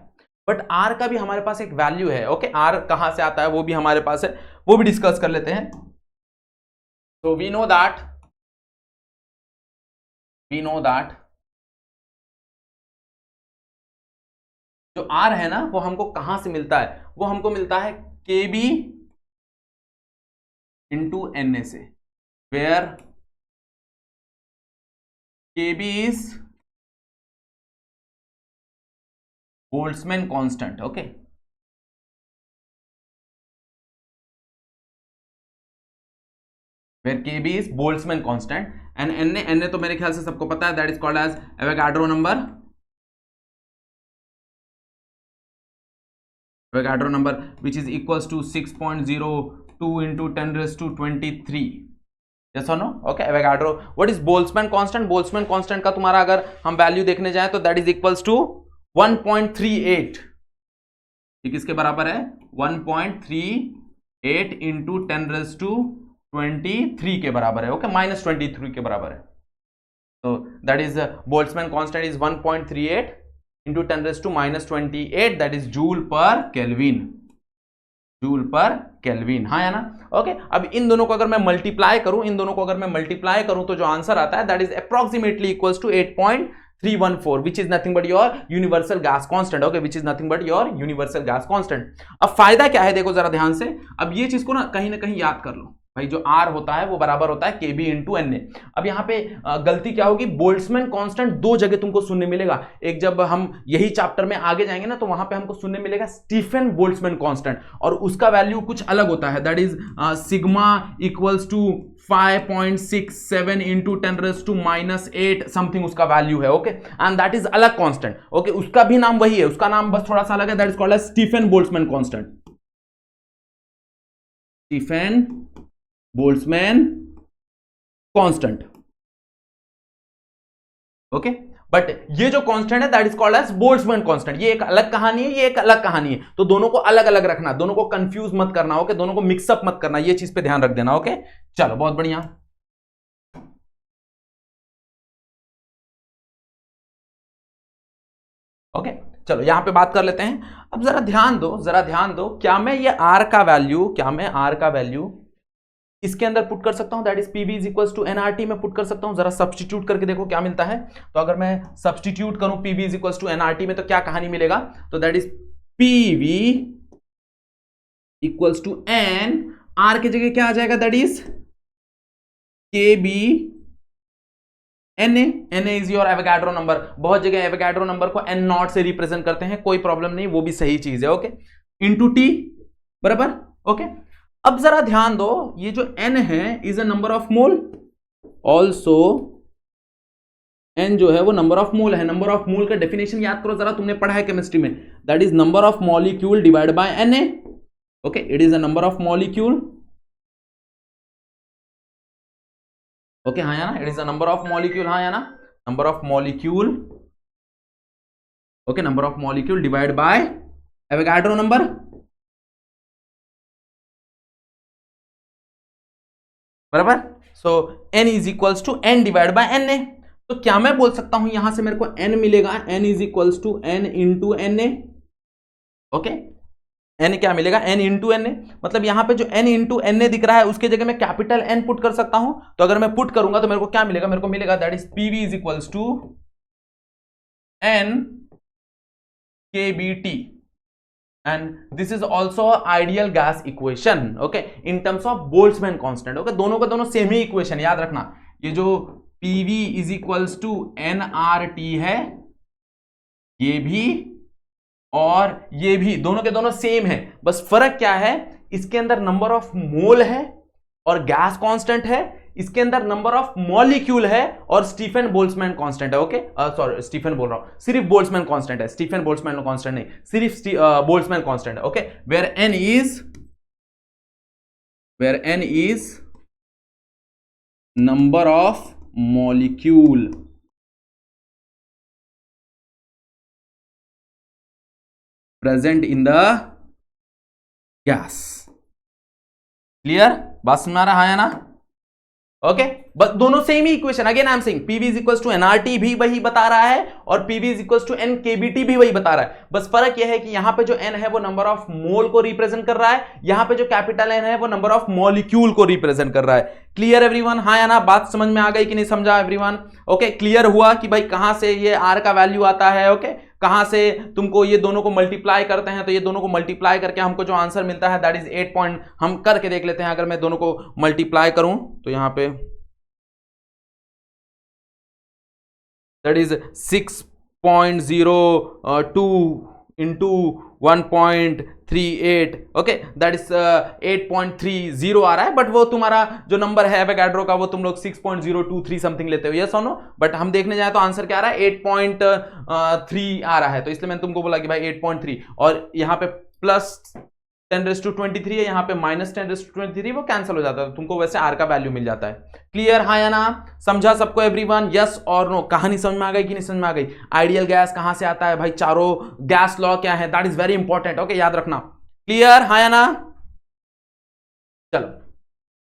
बट आर का भी हमारे पास एक वैल्यू है। ओके, आर कहां से आता है वो भी हमारे पास है, वो भी डिस्कस कर लेते हैं। So we know that जो R है ना वो हमको कहां से मिलता है, वो हमको मिलता है KB इंटू NA से, where KB is Boltzmann constant. Okay, where KB is Boltzmann constant and Na तो मेरे ख्याल से सबको पता है, that is called as Avogadro number। Avogadro number which is equals to 6.02 into 10 raised to 23। yes or no? Okay, Avogadro, what is Boltzmann constant? Boltzmann constant का तुम्हारा अगर हम वैल्यू देखने जाए तो that is equals to 1.38। ये किसके बराबर है? 1.38 into 10 raised to 23 के बराबर है। ओके, -23 के बराबर है। तो that is Boltzmann constant is 1.38 into 10 raised to -28, that is joule पर केल्विन। जूल पर केल्विन, हाँ या ना? ओके, अब इन दोनों को अगर मैं मल्टीप्लाई करूं तो जो आंसर आता है that is approximately equals to 8.314 which is nothing but your universal gas constant। okay, which is nothing but your universal gas constant। अब फायदा क्या है देखो जरा ध्यान से, अब ये चीज को ना कहीं याद कर लो भाई, जो R होता है वो बराबर होता है KB इंटू NA। अब यहाँ पे गलती क्या होगी, बोल्ट्जमैन कांस्टेंट दो जगह तुमको सुनने मिलेगा, एक जब हम यही चैप्टर में आगे जाएंगे ना तो वहां पे हमको सुनने मिलेगा स्टीफन बोल्ट्जमैन कांस्टेंट, और उसका वैल्यू कुछ अलग होता है, that is sigma equals to 5.67 into 10 raised to -8 something उसका वैल्यू है। ओके, एंड दैट इज अलग कांस्टेंट। ओके, उसका भी नाम वही है, उसका नाम बस थोड़ा सा अलग है, that is called as Stefan Boltzmann constant. Stefan Boltzmann constant. Okay, but ये जो कांस्टेंट है that is called as Boltzmann constant. ये एक अलग कहानी है, ये एक अलग कहानी है, तो दोनों को अलग अलग रखना, दोनों को कंफ्यूज मत करना। ओके, दोनों को मिक्सअप मत करना, ये चीज पे ध्यान रख देना। ओके, चलो बहुत बढ़िया। ओके, चलो यहां पे बात कर लेते हैं। अब जरा ध्यान दो, क्या मैं ये R का वैल्यू इसके अंदर पुट कर सकता हूं, that is PV is equals to NRT में पुट कर सकता हूं। जरा सब्स्टिट्यूट करके देखो क्या मिलता है। तो अगर मैं सब्स्टिट्यूट करूं PV is equals to NRT में तो क्या कहानी मिलेगा, तो that is PV equals to N, R की जगह क्या आ जाएगा, that is KB Na is your Avogadro number. बहुत जगह एवोगाड्रो नंबर को N0 से रिप्रेजेंट करते हैं, कोई प्रॉब्लम नहीं, वो भी सही चीज है। ओके, इंटू T बराबर। ओके, अब जरा ध्यान दो, ये जो N है is a number of mole, also N जो है वो नंबर ऑफ मोल है। नंबर ऑफ मोल का डेफिनेशन याद करो जरा, तुमने पढ़ा है केमिस्ट्री में, that is number of molecule divide by Na। Okay, it is a number of molecule. Okay, हाँ या ना, it is a number of molecule, हाँ या ना, number of molecule. Okay, number of molecule divide by Avogadro number. बराबर, so N is equals to N divide by Na। तो क्या मैं बोल सकता हूं यहां से मेरे को N मिलेगा, N is equals to N into Na। Okay, N क्या मिलेगा, N इंटू Na, मतलब यहां पे जो N इंटू Na दिख रहा है उसके जगह मैं कैपिटल N पुट कर सकता हूं। तो अगर मैं पुट करूंगा तो मेरे को क्या मिलेगा, मेरे को मिलेगा that is PV is equals to N KBT, and this is also ideal gas equation। okay, in terms of Boltzmann constant। okay, दोनों का दोनों सेम ही इक्वेशन, याद रखना, ये जो PV is equals to NRT है, ये भी और ये भी दोनों के दोनों सेम है, बस फर्क क्या है इसके अंदर नंबर ऑफ मोल है और गैस कांस्टेंट है, इसके अंदर नंबर ऑफ मॉलिक्यूल है और स्टीफन बोल्ट्जमैन कांस्टेंट है। ओके, सॉरी स्टीफन बोल रहा हूं, सिर्फ बोल्ट्जमैन कांस्टेंट है, स्टीफन बोल्ट्जमैन कांस्टेंट नहीं, सिर्फ बोल्ट्जमैन कांस्टेंट है। Okay, where n is number of molecule present in the gas। Clear, बात समझ आ रहा है ना? ओके, बस दोनों सेम ही equation. Again I am saying PV is equals to NRT भी वही बता रहा है और पीवी इज इक्वल्स टू एनकेबीटी भी वही बता रहा है। बस फर्क यह है कि यहां पे जो एन है वो नंबर ऑफ मोल को रिप्रेजेंट कर रहा है, यहां पे जो कैपिटल एन है वो नंबर ऑफ मॉलिक्यूल को रिप्रेजेंट कर रहा है। Clear everyone? हाँ या ना? बात समझ में आ गई कि नहीं समझा एवरीवन? ओके, क्लियर हुआ कि भाई कहां से ये आर का वैल्यू आता है। ओके, कहां से तुमको ये दोनों को मल्टीप्लाई करते हैं, तो ये दोनों को मल्टीप्लाई करके हमको जो आंसर मिलता है दैट इज 8 पॉइंट। हम करके देख लेते हैं, अगर मैं दोनों को मल्टीप्लाई करूं तो यहां पे that is 6.02 into 1.38। Okay, that is 8.30 आ रहा है, बट वो तुम्हारा जो नंबर है एवोगाड्रो का वो तुम लोग 6.023 समथिंग लेते हो, यस और नो? बट हम देखने जाए तो आंसर क्या आ रहा है, 8.3 आ रहा है। तो इसलिए मैंने तुमको बोला कि भाई 8.3, और यहाँ पे प्लस 10⁻23 है, यहाँ पे माइनस 10⁻23, वो कैंसिल हो जाता है, तुमको वैसे आर का वैल्यू मिल जाता है। क्लियर, हाँ या ना? समझा सबको एवरीवन? यस और नो? कहानी समझ में आ गई कि नहीं समझ में आ गई? आइडियल गैस कहां से आता है भाई, चारों गैस लॉ क्या है, that is very important. Okay, याद रखना। क्लियर, हाँ या ना? चलो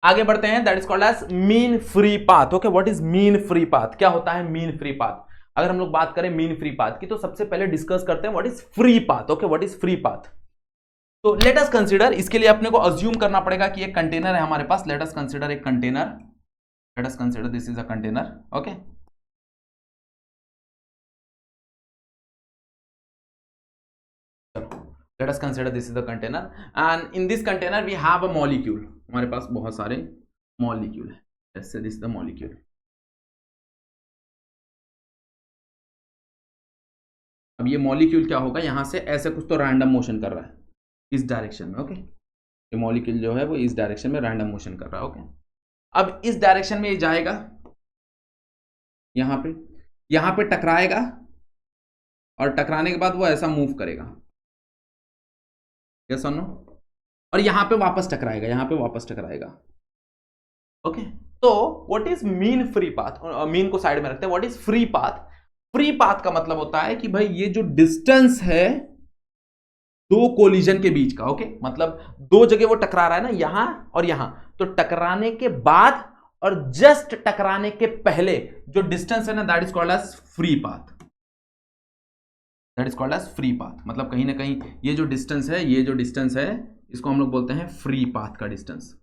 आगे बढ़ते हैं। That is called as mean free path. Okay, what is mean free path? क्या होता है मीन फ्री पाथ? अगर हम लोग बात करें मीन फ्री पाथ की, तो सबसे पहले डिस्कस करते हैं what is free path. Okay, what is free path? तो लेट अस कंसीडर, इसके लिए अपने को अज्यूम करना पड़ेगा कि एक कंटेनर है हमारे पास। लेट अस कंसीडर एक container, let us consider this is a container. Okay, let us consider this is the container and in this container we have a molecule। हमारे पास बहुत सारे मॉलिक्यूल है। let's say this is the molecule। अब ये molecule क्या होगा, यहां से ऐसे कुछ तो रैंडम मोशन कर रहा है इस डायरेक्शन में। ओके, ये मॉलिक्यूल जो है वो इस डायरेक्शन में रैंडम मोशन कर रहा है। ओके, अब इस डायरेक्शन में ये जाएगा, यहां पे टकराएगा और टकराने के बाद वो ऐसा मूव करेगा, यस और नो? और यहां पे वापस टकराएगा, यहां पे वापस टकराएगा। ओके, तो what is mean free path? Mean को साइड में रखते हैं। What is free path? Free path का मतलब होता है कि भाई ये जो डिस्टेंस है दो कोलिजन के बीच का। ओके, मतलब दो जगह वो टकरा रहा है ना, यहां और यहां, तो टकराने के बाद और जस्ट टकराने के पहले जो डिस्टेंस है ना, that is called as free path. That is called as free path. मतलब कहीं ना कहीं ये जो डिस्टेंस है, ये जो डिस्टेंस है, इसको हम लोग बोलते हैं फ्री पाथ का डिस्टेंस।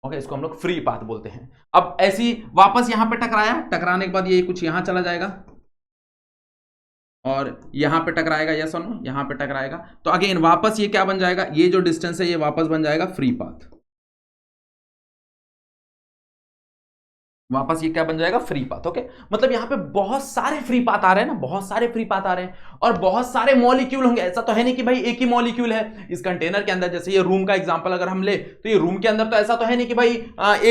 ओके, इसको हम लोग फ्री पाथ बोलते हैं। अब ऐसी वापस यहां पे टकराया, टकराने के बाद ये कुछ यहां चला जाएगा और यहां पे टकराएगा, यस और नो? यहां पे टकराएगा, तो अगेन वापस ये क्या बन जाएगा, ये जो डिस्टेंस है ये वापस बन जाएगा फ्री पाथ। वापस ये क्या बन जाएगा, फ्री पाथ। ओके, मतलब यहां पे बहुत सारे फ्री पाथ आ रहे हैं ना, बहुत सारे फ्री पाथ आ रहे हैं और बहुत सारे मॉलिक्यूल होंगे। ऐसा तो है नहीं कि भाई एक ही मॉलिक्यूल है इस कंटेनर के अंदर। जैसे ये रूम का एग्जांपल अगर हम ले, तो ये रूम के अंदर तो ऐसा तो है नहीं कि भाई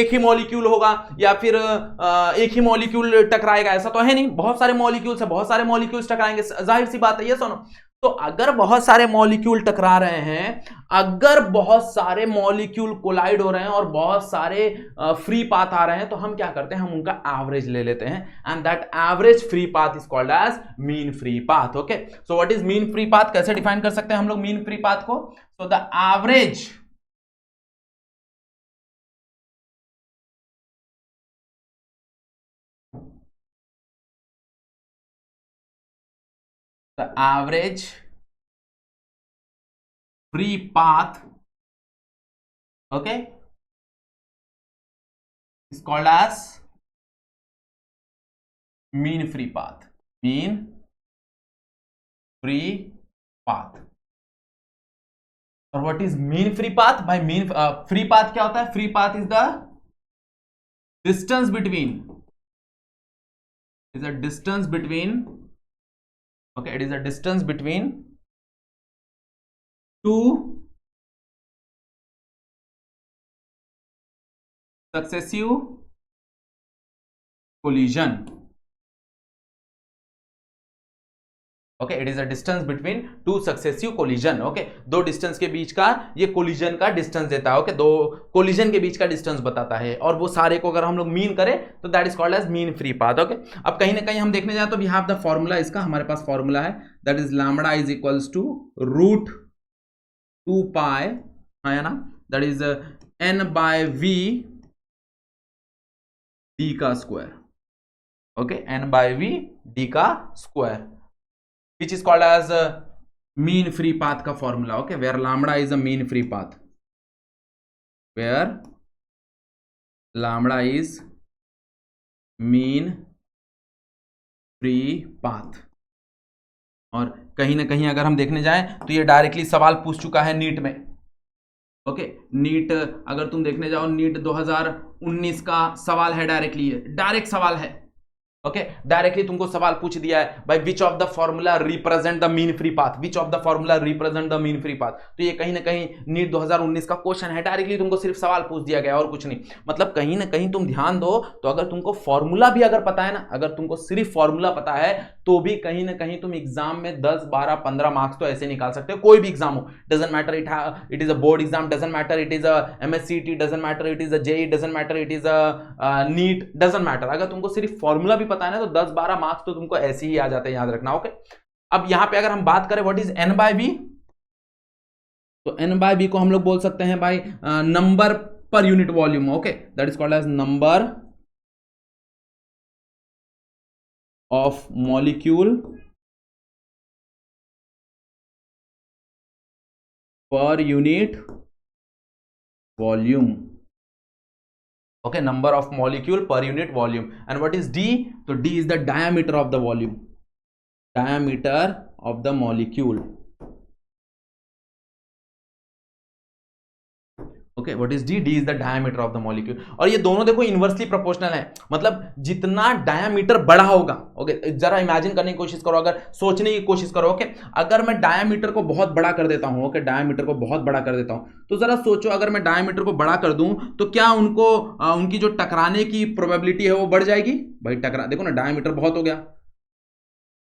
एक ही मॉलिक्यूल होगा या फिर एक ही मॉलिक्यूल टकराएगा, ऐसा तो है नहीं। बहुत सारे मॉलिक्यूल्स है, बहुत सारे मॉलिक्यूल्स टकराएंगे, जाहिर सी बात है, ये सुनो। तो अगर बहुत सारे मॉलिक्यूल टकरा रहे हैं, अगर बहुत सारे मॉलिक्यूल कोलाइड हो रहे हैं और बहुत सारे फ्री पाथ आ रहे हैं, तो हम क्या करते हैं, हम उनका एवरेज ले लेते हैं and that average free path is called as mean free path. Okay, so what is mean free path? कैसे डिफाइन कर सकते हैं हम लोग मीन फ्री पाथ को? So the average free path, okay, is called as mean free path। mean free path। और what is mean free path? भाई mean free path क्या होता है? free path is the distance between okay, it is a distance between two successive collision. Okay, it is a distance between two successive collision. Okay, दो distance के बीच का ये collision का distance देता है। ओके, दो कोलिजन के बीच का डिस्टेंस बताता है, और वो सारे को अगर हम लोग मीन करें तो that is called as mean free path. Okay, अब कहीं ना कहीं हम देखने जाए तो वी हैव द फॉर्मूला, इसका हमारे पास फॉर्मूला है, that is lambda is equals to root 2 pi, है ना, that is n by v d का square. Okay, n by v d का square, which is called as mean free path का formula. Okay, where lambda is a mean free path, where lambda is mean free path। और कहीं ना कहीं अगर हम देखने जाएं तो ये डायरेक्टली सवाल पूछ चुका है नीट में। ओके, नीट अगर तुम देखने जाओ, नीट 2019 का सवाल है, डायरेक्टली डायरेक्ट सवाल है। ओके, डायरेक्टली तुमको सवाल पूछ दिया है, by which of the formula represent the mean free path, which of the formula represent the mean free path. तो ये कहीं ना कहीं नीट 2019 का क्वेश्चन है, डायरेक्टली तुमको सिर्फ सवाल पूछ दिया गया और कुछ नहीं। मतलब कहीं ना कहीं तुम ध्यान दो तो अगर तुमको फॉर्मूला भी अगर पता है ना, अगर तुमको सिर्फ फॉर्मूला पता है तो भी कहीं ना कहीं तुम एग्जाम में 10, 12, 15 मार्क्स तो ऐसे निकाल सकते हो। कोई भी एग्जाम हो, doesn't matter it is a board exam, doesn't matter it is a MSCT, doesn't matter it is a JEE, doesn't matter it is a NEET, doesn't matter. अगर तुमको सिर्फ फॉर्मूला भी पता है ना तो 10, 12 मार्क्स तो तुमको ऐसे ही आ जाते हैं, याद रखना। ओके, अब यहां पे अगर हम बात करें what is n by v, तो n बाय v को हम लोग बोल सकते हैं भाई number per unit volume. Okay, that is called as number of molecule per unit volume. Okay, number of molecule per unit volume. And what is d, तो d is the diameter of the volume, diameter of the molecule. Okay, what is d, d is the diameter of the molecule. और ये दोनों देखो inversely proportional है, मतलब जितना diameter बड़ा होगा। ओके, जरा इमेजिन करने की कोशिश करो, अगर सोचने की कोशिश करो। ओके, अगर मैं डायमीटर को बहुत बड़ा कर देता हूं, ओके, डायमीटर को बहुत बड़ा कर देता हूं, तो जरा सोचो अगर मैं डायमीटर को बड़ा कर दूं तो क्या उनको उनकी जो टकराने की प्रोबेबिलिटी है वो बढ़ जाएगी? भाई टकरा, देखो ना, डायमीटर बहुत हो गया,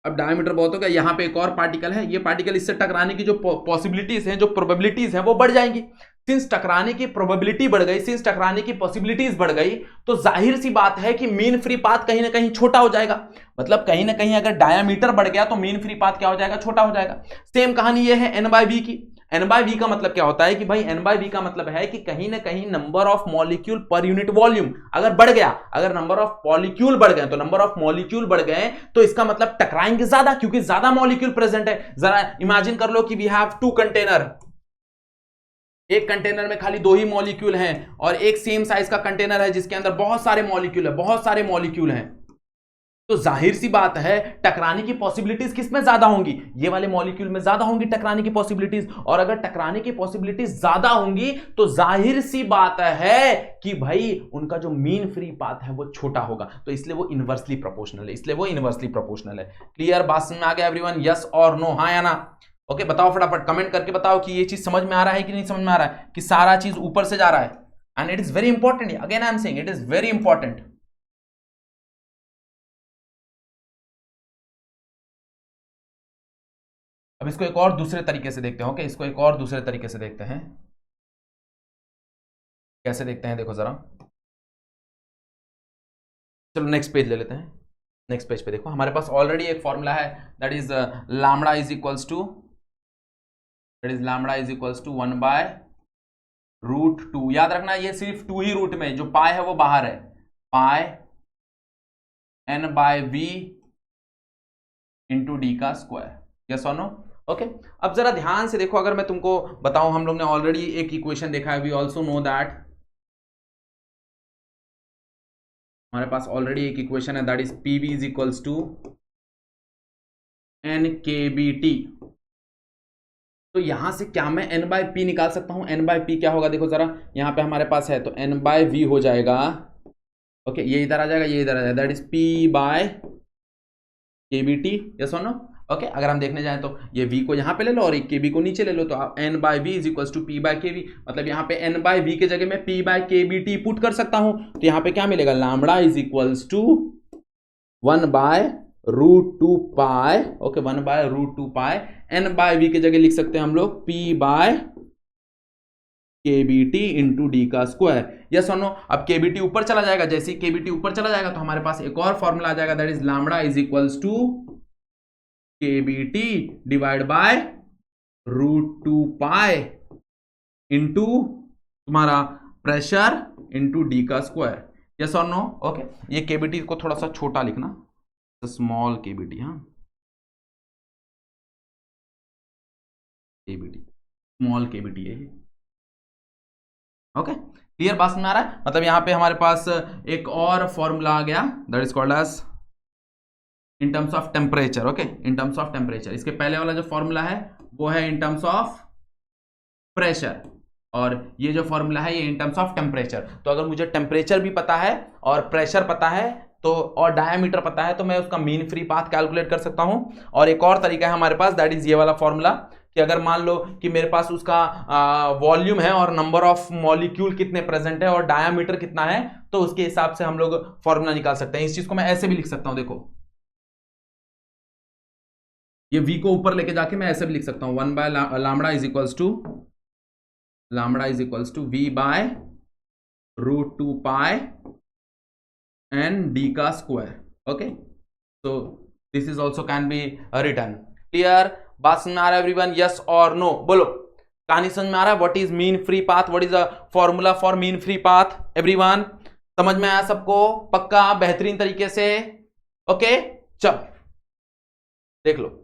अब डायमीटर बहुत हो गया, यहां पे एक और पार्टिकल है, ये पार्टिकल इससे टकराने की जो पॉसिबिलिटीज हैं, जो प्रोबेबिलिटीज हैं वो बढ़ जाएंगी। सिंस टकराने की प्रोबेबिलिटी बढ़ गई, सिंस टकराने की पॉसिबिलिटीज बढ़ गई, तो जाहिर सी बात है कि मीन फ्री पाथ कहीं ना कहीं छोटा हो जाएगा। मतलब कहीं ना कहीं अगर डायमीटर बढ़ गया तो मीन फ्री पाथ क्या हो जाएगा? छोटा हो जाएगा। सेम कहानी ये है n बाय v की। n बाय v का मतलब क्या होता है कि भाई n बाय v का मतलब है कि कहीं ना कहीं number of molecule per unit volume अगर बढ़ गया, अगर नंबर ऑफ मॉलिक्यूल बढ़ गए, तो नंबर ऑफ मॉलिक्यूल बढ़ गए तो इसका मतलब टकराएंगे ज्यादा, क्योंकि ज्यादा मॉलिक्यूल प्रेजेंट है। जरा इमेजिन कर लो कि वी हैव 2 कंटेनर, एक कंटेनर में खाली 2 ही मॉलिक्यूल हैं, और एक सेम साइज का कंटेनर है जिसके अंदर बहुत सारे मॉलिक्यूल है, बहुत सारे मॉलिक्यूल हैं, तो जाहिर सी बात है टकराने की पॉसिबिलिटीज किस में ज्यादा होंगी? ये वाले मॉलिक्यूल में ज्यादा होंगी टकराने की पॉसिबिलिटीज। और अगर टकराने की पॉसिबिलिटीज ज्यादा होंगी तो जाहिर सी बात है कि भाई उनका जो मीन फ्री पाथ है वो छोटा होगा, तो इसलिए वो इनवर्सली प्रोपोर्शनल है, इसलिए वो इनवर्सली प्रोपोर्शनल है। क्लियर? बात समझ में आ गया एवरीवन? यस और नो, हाँ या ना? ओके, बताओ फटाफट, कमेंट करके बताओ कि ये चीज समझ में आ रहा है कि नहीं समझ में आ रहा है, कि सारा चीज ऊपर से जा रहा है। And it is very important, again I am saying it is very important. अब इसको एक और दूसरे तरीके से देखते हैं। ओके, इसको एक और दूसरे तरीके से देखते हैं। कैसे देखते हैं देखो जरा, चलो नेक्स्ट पेज ले लेते हैं। नेक्स्ट पेज पे देखो, हमारे पास ऑलरेडी एक फॉर्मूला है, that is lambda is equals to, that is lambda is equals to 1 by root 2। याद रखना ये सिर्फ 2 ही रूट में, जो पाई है वो बाहर है, pi n by v into D का स्क्वायर। यस और नो? ओके, अब जरा ध्यान से देखो, अगर मैं तुमको बताऊं, हम लोग ने ऑलरेडी एक इक्वेशन देखा है, वी ऑल्सो नो दैट, हमारे पास ऑलरेडी एक इक्वेशन है, that is pv is equals to nkbt। तो यहां से क्या मैं n बाय p निकाल सकता हूं? n बाय p क्या होगा देखो जरा, यहां पे हमारे पास है, तो n बाय v हो जाएगा। ओके, ये इधर आ जाएगा, ये इधर आ जाएगा, that is p by kbt। Yes और नो? ओके अगर हम देखने जाएं तो ये v को यहाँ पे ले लो और एक kb को नीचे ले लो, तो आप n by V is equals to P by K V, मतलब यहाँ पे n बाई वी के जगह मैं p by K B T put कर सकता हूँ। तो यहाँ पे क्या मिलेगा, lambda is equals to 1 by root 2 pi, okay 1 by root 2 pi, n by V के जगह लिख सकते हैं हम लोग p by KBT into D का स्क्वायर। यस और नो। अब KBT ऊपर चला जाएगा, जैसे ही KBT ऊपर चला जाएगा तो हमारे पास एक और फॉर्मूला आ जाएगा, that is lambda is equals to KBT divide by root 2 pi into तुम्हारा प्रेशर इंटू डी का स्क्वायर। यस और नो। ओके ये KBT को थोड़ा सा छोटा लिखना, स्मॉल KBT, हाँ KBT स्मॉल KBT है ये। ओके क्लियर, बात समझ आ रहा है। मतलब यहाँ पे हमारे पास एक और फॉर्मूला आ गया, that is called as in terms of temperature. Okay in terms of temperature, इसके पहले वाला जो फॉर्मूला है वो है इन टर्म्स ऑफ प्रेशर, और ये जो फॉर्मूला है ये इन टर्म्स ऑफ टेम्परेचर। तो अगर मुझे टेम्परेचर भी पता है और प्रेशर पता है तो और डायमीटर पता है तो मैं उसका मीन फ्री पाथ कैलकुलेट कर सकता हूं। और एक और तरीका है हमारे पास, दैट इज ये वाला फॉर्मूला, कि अगर मान लो कि मेरे पास उसका वॉल्यूम है और नंबर ऑफ मॉलिक्यूल कितने प्रेजेंट है और डायमीटर कितना है, तो उसके हिसाब से हम लोग फॉर्मूला निकाल सकते हैं। इस चीज को मैं ऐसे भी लिख सकता हूं, देखो ये v को ऊपर लेके जाके मैं ऐसे भी लिख सकता हूं, 1 by lambda is equals to v by root 2 pi N D का square. Okay so this is also can be written। Clear, बात समझ में आ रहा है एवरीवन, यस और नो बोलो। कहानी समझ में आ रहा है, what is mean free path, what is a formula for mean free path, everyone समझ में आया सबको, पक्का बेहतरीन तरीके से। ओके चल देख लो।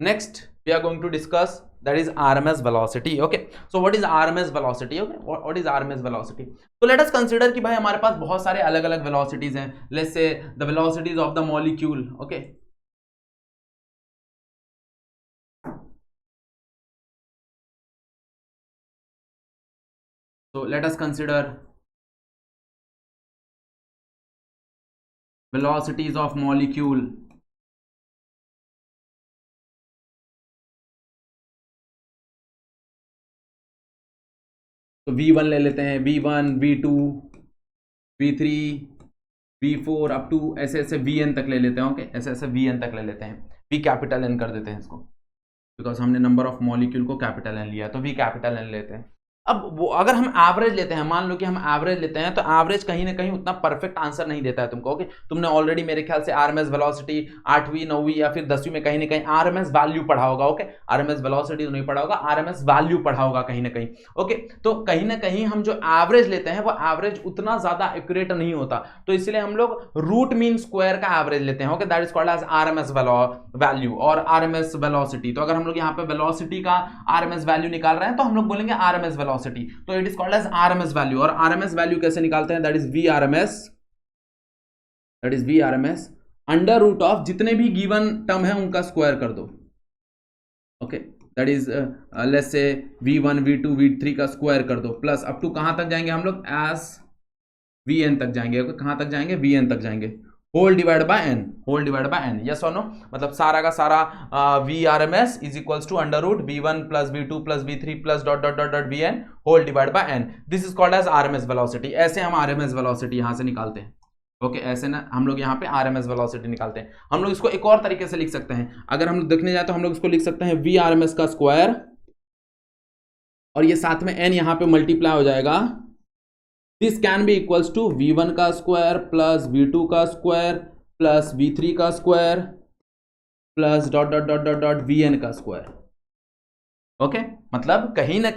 Next we are going to discuss that is RMS velocity। okay so what is RMS velocity? okay what is RMS velocity? so let us consider कि भाई हमारे पास बहुत सारे अलग अलग velocities हैं। let's say the velocities of the molecule। okay so let us consider velocities of molecule। तो V1 ले लेते हैं, V1 V2 V3 V4 up to ऐसे ऐसे Vn तक ले लेते हैं। ओके ऐसे ऐसे Vn तक ले लेते हैं, V कैपिटल N कर देते हैं इसको, बिकॉज हमने नंबर ऑफ मॉलिक्यूल को कैपिटल N लिया, तो V कैपिटल N लेते हैं। अब वो अगर हम एवरेज लेते हैं, मान लो कि हम एवरेज लेते हैं, तो एवरेज कहीं ना कहीं उतना परफेक्ट आंसर नहीं देता है तुमको। ओके तुमने ऑलरेडी मेरे ख्याल से आरएमएस वेलोसिटी 8वीं 9वीं या फिर 10वीं में कहीं ना कहीं आरएमएस वैल्यू पढ़ा होगा। ओके आरएमएस वेलोसिटी तो नहीं पढ़ा होगा, आरएमएस वैल्यू पढ़ा होगा कहीं ना कहीं। ओके तो कहीं ना कहीं हम जो एवरेज लेते हैं वो एवरेज उतना ज्यादा एक्यूरेट नहीं होता, तो इसलिए हम लोग रूट मीन स्क्वायर का एवरेज लेते हैं। Okay that is called as RMS value और आरएमएस वेलोसिटी। तो अगर हम लोग यहाँ पे वेलोसिटी का आरएमएस वैल्यू निकाल रहे हैं तो हम लोग बोलेंगे आरएमएस वेलोसिटी, तो it is called as RMS value. और आरएमएस वैल्यू कैसे निकालते हैं, that is V RMS under root of जितने भी गिवन टर्म है उनका स्क्वायर कर दो। Okay that is let's say v1 v2 v3 का स्क्वायर कर दो, प्लस अप टू कहां तक जाएंगे हम लोग, एज vn तक जाएंगे। ओके कहां तक जाएंगे, vn तक जाएंगे, whole divide by N. Yes और नो, मतलब सारा का सारा V R M S is equals to under root v1 plus v2 plus v3 plus dot dot dot dot vn whole divide by n। This is called as RMS velocity. ऐसे हम RMS velocity यहां से निकालते हैं। Okay ऐसे ना हम लोग यहाँ पे आरएमएस वेलोसिटी निकालते हैं। हम लोग इसको एक और तरीके से लिख सकते हैं, अगर हम देखने जाए तो हम लोग इसको लिख सकते हैं वी आरएमएस का स्क्वायर, और ये साथ में n यहाँ पे मल्टीप्लाई हो जाएगा। This can be equals to v1 का स्क्वायर प्लस v2 का स्क्वायर प्लस v3 का square plus dot dot dot dot dot vn का स्क्वायर। ओके मतलब कहीं ना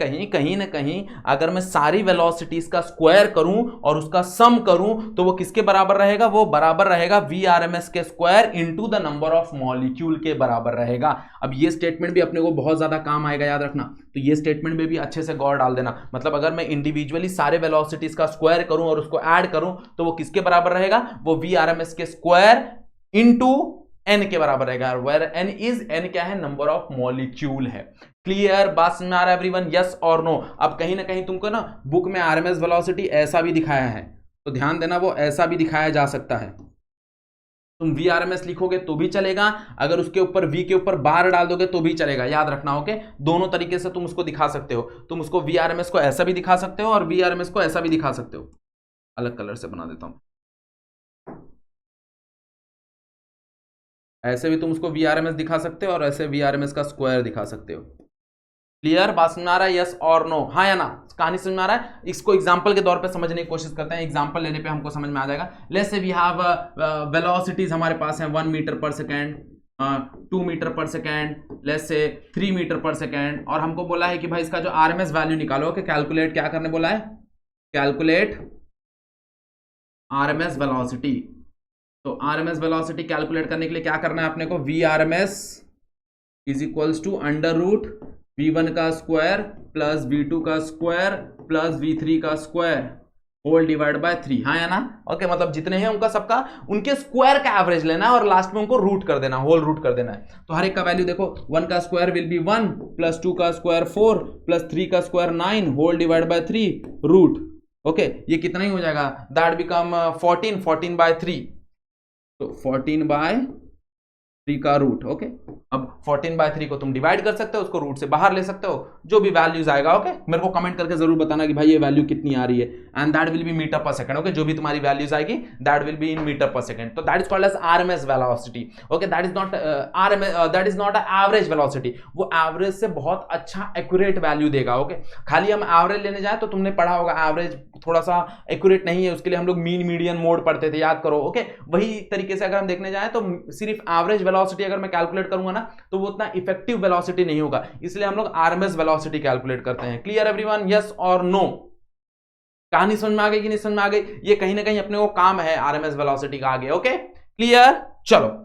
कहीं अगर मैं सारी वेलोसिटीज का स्क्वायर करूं और उसका सम करूं तो वो किसके बराबर रहेगा, वो बराबर रहेगा वी आरएमएस के square into the number of molecule के बराबर रहेगा। अब ये स्टेटमेंट भी अपने को बहुत ज्यादा काम आएगा, याद रखना। तो ये स्टेटमेंट में भी अच्छे से गौर डाल देना, मतलब अगर मैं इंडिविजुअली सारे वेलोसिटीज का स्क्वायर करूं और उसको ऐड करूं तो वो किसके बराबर रहेगा, वो वी आरएमएस के स्क्वायर इनटू n के बराबर रहेगा। वेयर n क्या है, नंबर ऑफ मॉलिक्यूल है। क्लियर, बात समझ में आ रहा है एवरीवन, यस और नो। अब कहीं ना कहीं तुमको ना बुक में आरएमएस वेलोसिटी ऐसा भी दिखाया है, तो ध्यान देना वो ऐसा भी दिखाया जा सकता है। तुम VRMS लिखोगे तो भी चलेगा, अगर उसके ऊपर V के ऊपर बार डाल दोगे तो भी चलेगा, याद रखना। ओके, दोनों तरीके से तुम उसको दिखा सकते हो। तुम उसको VRMS को ऐसा भी दिखा सकते हो और VRMS को ऐसा भी दिखा सकते हो। अलग कलर से बना देता हूं, ऐसे भी तुम उसको VRMS दिखा सकते हो और ऐसे VRMS का स्क्वायर दिखा सकते हो। क्लियर? बात समझ में आ रहा है? यस और नो? हाँ या ना? कहानी समझ में आ रहा है? इसको एग्जांपल के तौर पे समझने की कोशिश करते हैं, एग्जांपल लेने पे हमको समझ में आ जाएगा। Let's say we have velocities हमारे पास है 1 मीटर पर सेकेंड, 2 मीटर पर सेकेंड, लेट्स से 3 मीटर पर सेकेंड, और हमको बोला है कि भाई इसका जो आरएमएस वैल्यू निकालो। कि कैलकुलेट क्या करने बोला है? Calculate RMS velocity. तो आरएमएस वेलोसिटी कैलकुलेट करने के लिए क्या करना है अपने को? VRMS is equals to under root V1 का स्क्वायर प्लस V2 का स्क्वायर प्लस V3 का स्क्वायर होल डिवाइड बाय 3। हाँ या ना? ओके, मतलब जितने हैं उनका सबका उनके स्क्वायर का एवरेज लेना है और लास्ट में उनको रूट कर देना, होल रूट कर देना है। तो हर एक का वैल्यू देखो, 1 का स्क्वायर विल बी 1 प्लस 2 का स्क्वायर 4 प्लस 3 का square 9 whole divide by 3 root. Okay, ये कितना ही हो जाएगा? दैट बिकम 14 बाय 3, तो 14 बाय 3 का रूट। ओके, अब 14 बाय 3 को तुम डिवाइड कर सकते हो, उसको रूट से बाहर ले सकते हो, जो भी वैल्यूज आएगा। ओके, मेरे को कमेंट करके जरूर बताना कि भाई ये वैल्यू कितनी आ रही है, and that will be metre पर सेकंड। ओके, जो भी तुम्हारी वैल्यूज आएगी that will be in metre पर सेकंड। तो that is called as RMS velocity. Okay, that is not RMS, that is not average velocity. वो एवरेज से बहुत अच्छा एक्यूरेट वैल्यू देगा। ओके, खाली हम एवरेज लेने जाए तो तुमने पढ़ा होगा एवरेज थोड़ा सा एक्यूरेट नहीं है, उसके लिए हम लोग मीन मीडियन मोड पढ़ते थे, याद करो। ओके, वही तरीके से अगर हम देखने जाए तो सिर्फ एवरेज वेलोसिटी अगर मैं कैलकुलेट करूंगा ना तो वो उतना इफेक्टिव वेलोसिटी नहीं होगा, इसलिए हम लोग आरएमएस वेलोसिटी कैलकुलेट करते हैं। Clear everyone? यस और नो? कहानी समझ में आ गई कि नहीं समझ में आ गई? ये कहीं ना कहीं अपने को काम है आरएमएस वेलोसिटी का आगे। Okay, clear? चलो,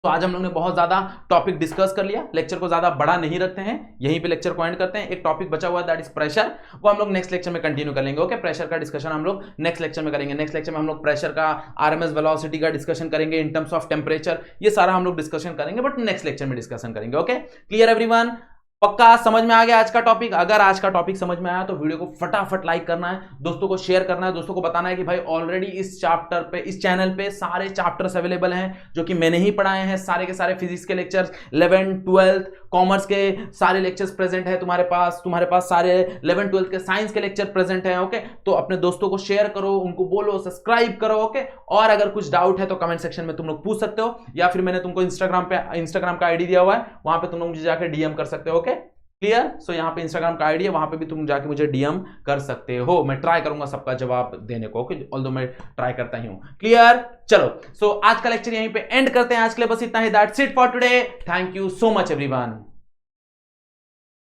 तो आज हम लोग ने बहुत ज्यादा टॉपिक डिस्कस कर लिया, लेक्चर को ज्यादा बड़ा नहीं रखते हैं, यहीं पे लेक्चर को एंड करते हैं। एक टॉपिक बचा हुआ है दैट इज प्रेशर, वो हम लोग नेक्स्ट लेक्चर में कंटिन्यू कर लेंगे। ओके, प्रेशर का डिस्कशन हम लोग नेक्स्ट लेक्चर में करेंगे। नेक्स्ट लेक्चर में हम लोग प्रेशर का, आरएमएस वेलोसिटी का डिस्कशन करेंगे इन टर्म्स ऑफ टेम्परेचर, ये सारा हम लोग डिस्कशन करेंगे, बट नेक्स्ट लेक्चर में डिस्कशन करेंगे। Okay, clear everyone? पक्का समझ में आ गया आज का टॉपिक? अगर आज का टॉपिक समझ में आया तो वीडियो को फटाफट लाइक करना है, दोस्तों को शेयर करना है, दोस्तों को बताना है कि भाई ऑलरेडी इस चैप्टर पे, इस चैनल पे सारे चैप्टर्स अवेलेबल हैं जो कि मैंने ही पढ़ाए हैं। सारे के सारे फिजिक्स के लेक्चर्स, 11th 12th कॉमर्स के सारे लेक्चर्स प्रेजेंट है तुम्हारे पास सारे 11th 12th के साइंस के लेक्चर प्रेजेंट है। ओके, तो अपने दोस्तों को शेयर करो, उनको बोलो सब्सक्राइब करो। ओके, और अगर कुछ डाउट है तो कमेंट सेक्शन में तुम लोग पूछ सकते हो, या फिर मैंने तुमको इंस्टाग्राम का आईडी दिया हुआ है, वहां पे तुम लोग मुझे जाकर डीएम कर सकते हो। Okay, clear? सो यहाँ पे इंस्टाग्राम का आईडी है, वहां पे भी तुम जाके मुझे डीएम कर सकते हो, मैं ट्राई करूंगा सबका जवाब देने को। ओके, ऑल्दो मैं ट्राई करता ही हूं। क्लियर? चलो, सो आज का लेक्चर यहीं पे एंड करते हैं। आज के लिए बस इतना ही। That's it for today. Thank you so much everyone.